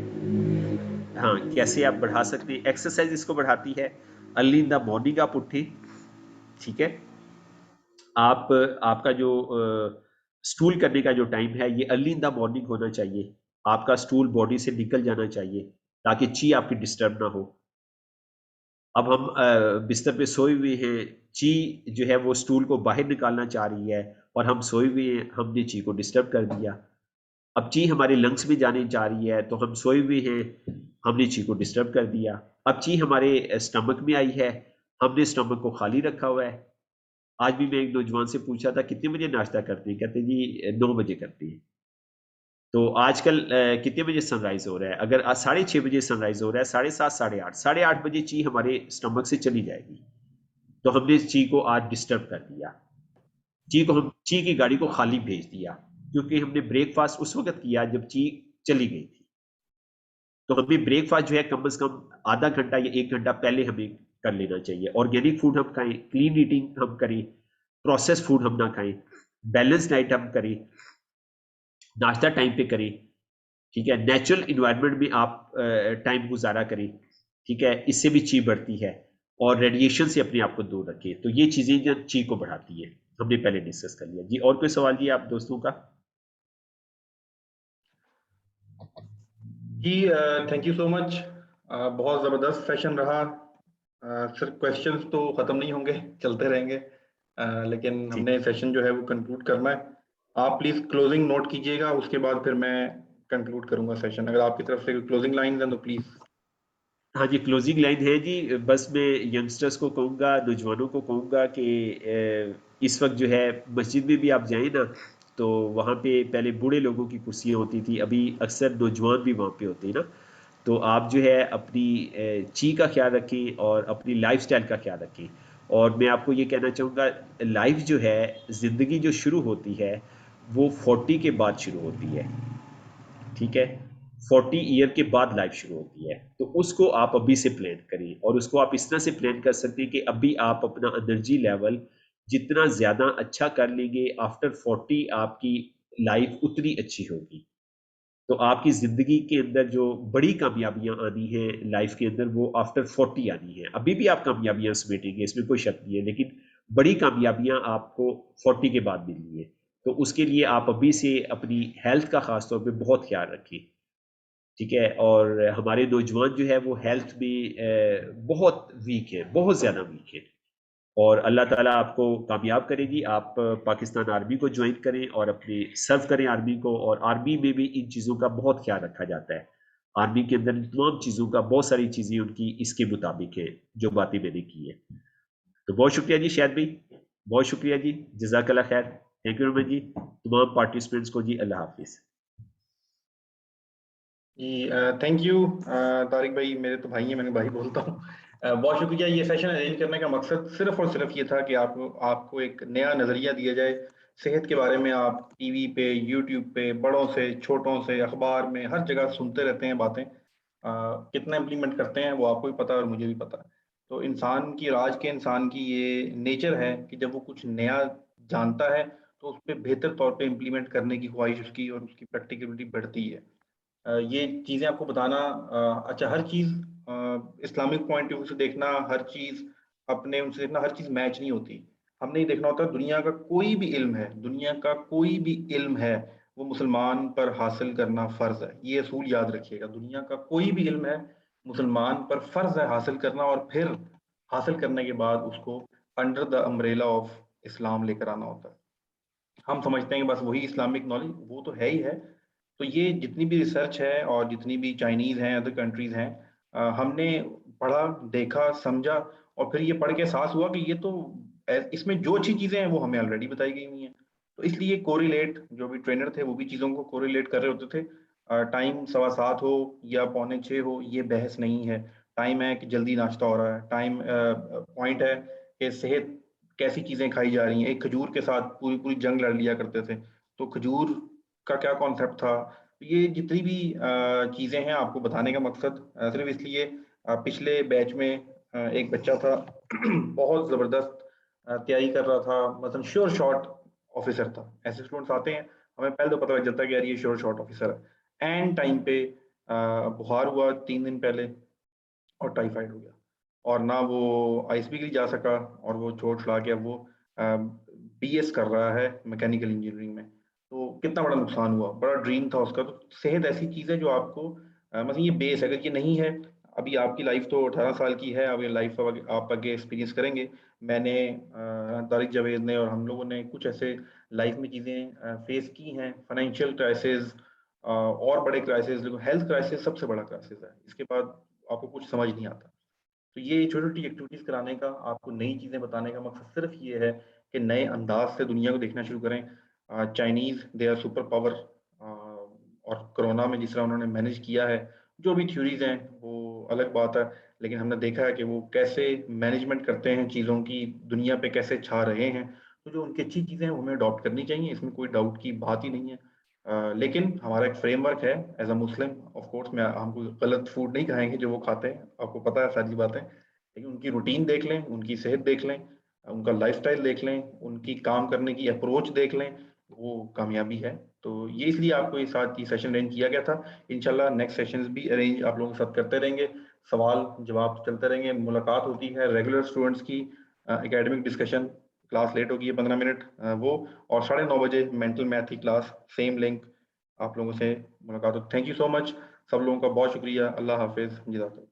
हाँ, कैसे आप बढ़ा सकते हैं? एक्सरसाइज इसको बढ़ाती है। अर्ली इन द मॉर्निंग आप उठें, ठीक है। आपका जो स्टूल करने का जो टाइम है ये अर्ली इन द मॉर्निंग होना चाहिए। आपका स्टूल बॉडी से निकल जाना चाहिए ताकि ची आपकी डिस्टर्ब ना हो। अब हम बिस्तर पे सोए हुए हैं, ची जो है वो स्टूल को बाहर निकालना चाह रही है और हम सोए हुए हैं, हमने ची को डिस्टर्ब कर दिया। अब ची हमारे लंग्स में जाने जा रही है तो हम सोए हुए हैं, हमने ची को डिस्टर्ब कर दिया। अब ची हमारे स्टमक में आई है, हमने स्टमक को खाली रखा हुआ है। आज भी मैं एक नौजवान से पूछा था कितने बजे नाश्ता करते हैं, कहते जी 9 बजे करते हैं। तो आजकल कितने बजे सनराइज हो रहा है? अगर 6:30 बजे सनराइज हो रहा है, 7:30, 8:30 बजे ची हमारे स्टमक से चली जाएगी। तो हमने ची को आज डिस्टर्ब कर दिया, ची की गाड़ी को खाली भेज दिया, क्योंकि हमने ब्रेकफास्ट उस वक्त किया जब ची चली गई थी। तो हमें ब्रेकफास्ट जो है कम से कम आधा घंटा या 1 घंटा पहले हमें कर लेना चाहिए। ऑर्गेनिक फूड हम खाएं, क्लीन ईटिंग हम करें, प्रोसेस फूड हम ना खाएं, बैलेंस डाइट हम करें, नाश्ता टाइम पे करें, ठीक है। नेचुरल इन्वायरमेंट में आप टाइम गुजारा करें, ठीक है। इससे भी ची बढ़ती है। और रेडिएशन से अपने आप को दूर रखें। तो ये चीजें जो ची को बढ़ाती है, हमने पहले डिस्कस कर लिया जी। और कोई सवाल जी आप दोस्तों का? जी थैंक यू सो मच। बहुत ज़बरदस्त सेशन रहा। सिर्फ क्वेश्चंस तो ख़त्म नहीं होंगे, चलते रहेंगे, लेकिन हमने सेशन जो है वो कंक्लूड करना है। आप प्लीज़ क्लोजिंग नोट कीजिएगा, उसके बाद फिर मैं कंक्लूड करूंगा सेशन। अगर आपकी तरफ से क्लोजिंग लाइन है तो प्लीज़। हाँ जी, क्लोजिंग लाइन है जी। बस मैं यंगस्टर्स को कहूँगा, नौजवानों को कहूँगा कि इस वक्त जो है मस्जिद में भी आप जाएं ना, तो वहाँ पे पहले बूढ़े लोगों की कुर्सियाँ होती थी, अभी अक्सर नौजवान भी वहाँ पे होते हैं ना। तो आप जो है अपनी ची का ख्याल रखें और अपनी लाइफस्टाइल का ख्याल रखें। और मैं आपको ये कहना चाहूँगा, लाइफ जो है, ज़िंदगी जो शुरू होती है वो 40 के बाद शुरू होती है, ठीक है। 40 ईयर के बाद लाइफ शुरू होती है। तो उसको आप अभी से प्लान करें, और उसको आप इस तरह से प्लान कर सकते हैं कि अभी आप अपना एनर्जी लेवल जितना ज़्यादा अच्छा कर लेंगे, आफ्टर 40 आपकी लाइफ उतनी अच्छी होगी। तो आपकी ज़िंदगी के अंदर जो बड़ी कामयाबियां आनी है लाइफ के अंदर, वो आफ्टर 40 आनी है। अभी भी आप कामयाबियां समेटेंगे, इसमें कोई शक नहीं है, लेकिन बड़ी कामयाबियां आपको 40 के बाद मिलनी है। तो उसके लिए आप अभी से अपनी हेल्थ का खास तौर पे बहुत ख्याल रखें, ठीक है। और हमारे नौजवान जो है वो हेल्थ में बहुत वीक है, बहुत ज़्यादा वीक है, और अल्लाह ताला आपको कामयाब करेगी। आप पाकिस्तान आर्मी को ज्वाइन करें और अपने सर्व करें आर्मी को, और आर्मी में भी इन चीज़ों का बहुत ख्याल रखा जाता है। आर्मी के अंदर तमाम चीज़ों का, बहुत सारी चीज़ें उनकी इसके मुताबिक है जो बातें मैंने की है। तो बहुत शुक्रिया जी शायद भाई, बहुत शुक्रिया जी, जज़ाकल्लाह खैर, थैंक यू वेरी मच जी तमाम पार्टिसिपेंट्स को जी। अल्लाह हाफिज़ जी। थैंक यू तारिक भाई, मेरे तो भाई हैं, मैंने भाई बोलता हूँ। बहुत शुक्रिया। ये सेशन अरेंज करने का मकसद सिर्फ और सिर्फ ये था कि आपको एक नया नज़रिया दिया जाए सेहत के बारे में। आप टीवी पे, यूट्यूब पे, बड़ों से छोटों से, अखबार में, हर जगह सुनते रहते हैं बातें। कितना इम्प्लीमेंट करते हैं वो आपको भी पता है और मुझे भी पता है। तो इंसान की, आज के इंसान की ये नेचर है कि जब वो कुछ नया जानता है तो उस पर बेहतर तौर पे इम्प्लीमेंट करने की ख्वाहिश उसकी और उसकी प्रैक्टिकलिटी बढ़ती है। ये चीज़ें आपको बताना, अच्छा, हर चीज़ इस्लामिक पॉइंट ऑफ व्यू से देखना, हर चीज़ अपने उनसे देखना, हर चीज़ मैच नहीं होती। हमने ये देखना होता है दुनिया का कोई भी इल्म है, दुनिया का कोई भी इल्म है, वो मुसलमान पर हासिल करना फ़र्ज़ है। ये असूल याद रखिएगा, दुनिया का कोई भी इल्म है, मुसलमान पर फ़र्ज़ है हासिल करना, और फिर हासिल करने के बाद उसको under the umbrella of Islam लेकर आना होता है। हम समझते हैं कि बस वही इस्लामिक नॉलेज, वो तो है ही है। तो ये जितनी भी रिसर्च है और जितनी भी चाइनीज़ हैं, अदर कंट्रीज़ हैं, हमने पढ़ा, देखा, समझा, और फिर ये पढ़ के एहसास हुआ कि ये तो इसमें जो अच्छी चीज़ें हैं वो हमें ऑलरेडी बताई गई हुई हैं। तो इसलिए कोरिलेट, जो भी ट्रेनर थे वो भी चीज़ों को कोरिलेट कर रहे होते थे। टाइम 7:15 हो या 5:45 हो, ये बहस नहीं है। टाइम है कि जल्दी नाश्ता हो रहा है, टाइम पॉइंट है कि सेहत कैसी चीज़ें खाई जा रही हैं। एक खजूर के साथ पूरी पूरी जंग लड़ लिया करते थे, तो खजूर का क्या कॉन्सेप्ट था। ये जितनी भी चीज़ें हैं आपको बताने का मकसद सिर्फ इसलिए, पिछले बैच में एक बच्चा था बहुत ज़बरदस्त तैयारी कर रहा था, मतलब श्योर शॉट ऑफिसर था। ऐसे स्टूडेंट्स आते हैं, हमें पहले तो पता लग जाता है कि यार ये श्योर शॉट ऑफिसर है। एंड टाइम पे बुखार हुआ 3 दिन पहले और टाइफाइड हो गया, और ना वो आईएसबी के लिए जा सका, और वो छोड़ छुड़ा के अब वो बीएस कर रहा है मैकेनिकल इंजीनियरिंग में। तो कितना बड़ा नुकसान हुआ, बड़ा ड्रीम था उसका। तो सेहत ऐसी चीज़ है जो आपको मतलब ये बेस है, अगर ये नहीं है, अभी आपकी लाइफ तो 18 साल की है, अब ये लाइफ आप आगे एक्सपीरियंस करेंगे। मैंने, तारिक जावेद ने और हम लोगों ने कुछ ऐसे लाइफ में चीज़ें फेस की हैं, फाइनेंशियल क्राइसिस और बड़े क्राइसिस, हेल्थ क्राइसिस सबसे बड़ा क्राइसिस है। इसके बाद आपको कुछ समझ नहीं आता। तो ये छोटी-छोटी एक्टिविटीज़ कराने का, आपको नई चीज़ें बताने का मकसद सिर्फ ये है कि नए अंदाज़ से दुनिया को देखना शुरू करें। Chinese they are super power, और कोरोना में जिस तरह उन्होंने मैनेज किया है, जो भी थ्योरीज़ हैं वो अलग बात है, लेकिन हमने देखा है कि वो कैसे मैनेजमेंट करते हैं चीज़ों की, दुनिया पे कैसे छा रहे हैं। तो जो उनकी अच्छी चीज़ें हैं वो हमें अडॉप्ट करनी चाहिए, इसमें कोई डाउट की बात ही नहीं है। लेकिन हमारा एक फ्रेमवर्क है as a Muslim, of course मैं हम कोई गलत फूड नहीं खाएँगे जो वो खाते हैं, आपको पता है सारी बातें। लेकिन उनकी रूटीन देख लें, उनकी सेहत देख लें, उनका लाइफ़स्टाइल देख लें, उनकी काम करने की अप्रोच देख लें, वो कामयाबी है। तो ये इसलिए आपको ये साथ ये सेशन अरेंज किया गया था। इंशाल्लाह नेक्स्ट सेशंस भी अरेंज आप लोगों के साथ करते रहेंगे, सवाल-जवाब चलते रहेंगे, मुलाकात होती है रेगुलर स्टूडेंट्स की, एकेडमिक डिस्कशन, क्लास लेट होगी 15 मिनट, वो, और 9:30 बजे मेंटल मैथ की क्लास, सेम लिंक, आप लोगों से मुलाकात हो। थैंक यू सो मच, सब लोगों का बहुत शुक्रिया। अल्लाह हाफ़िज़। जिज़ाकल्लाह।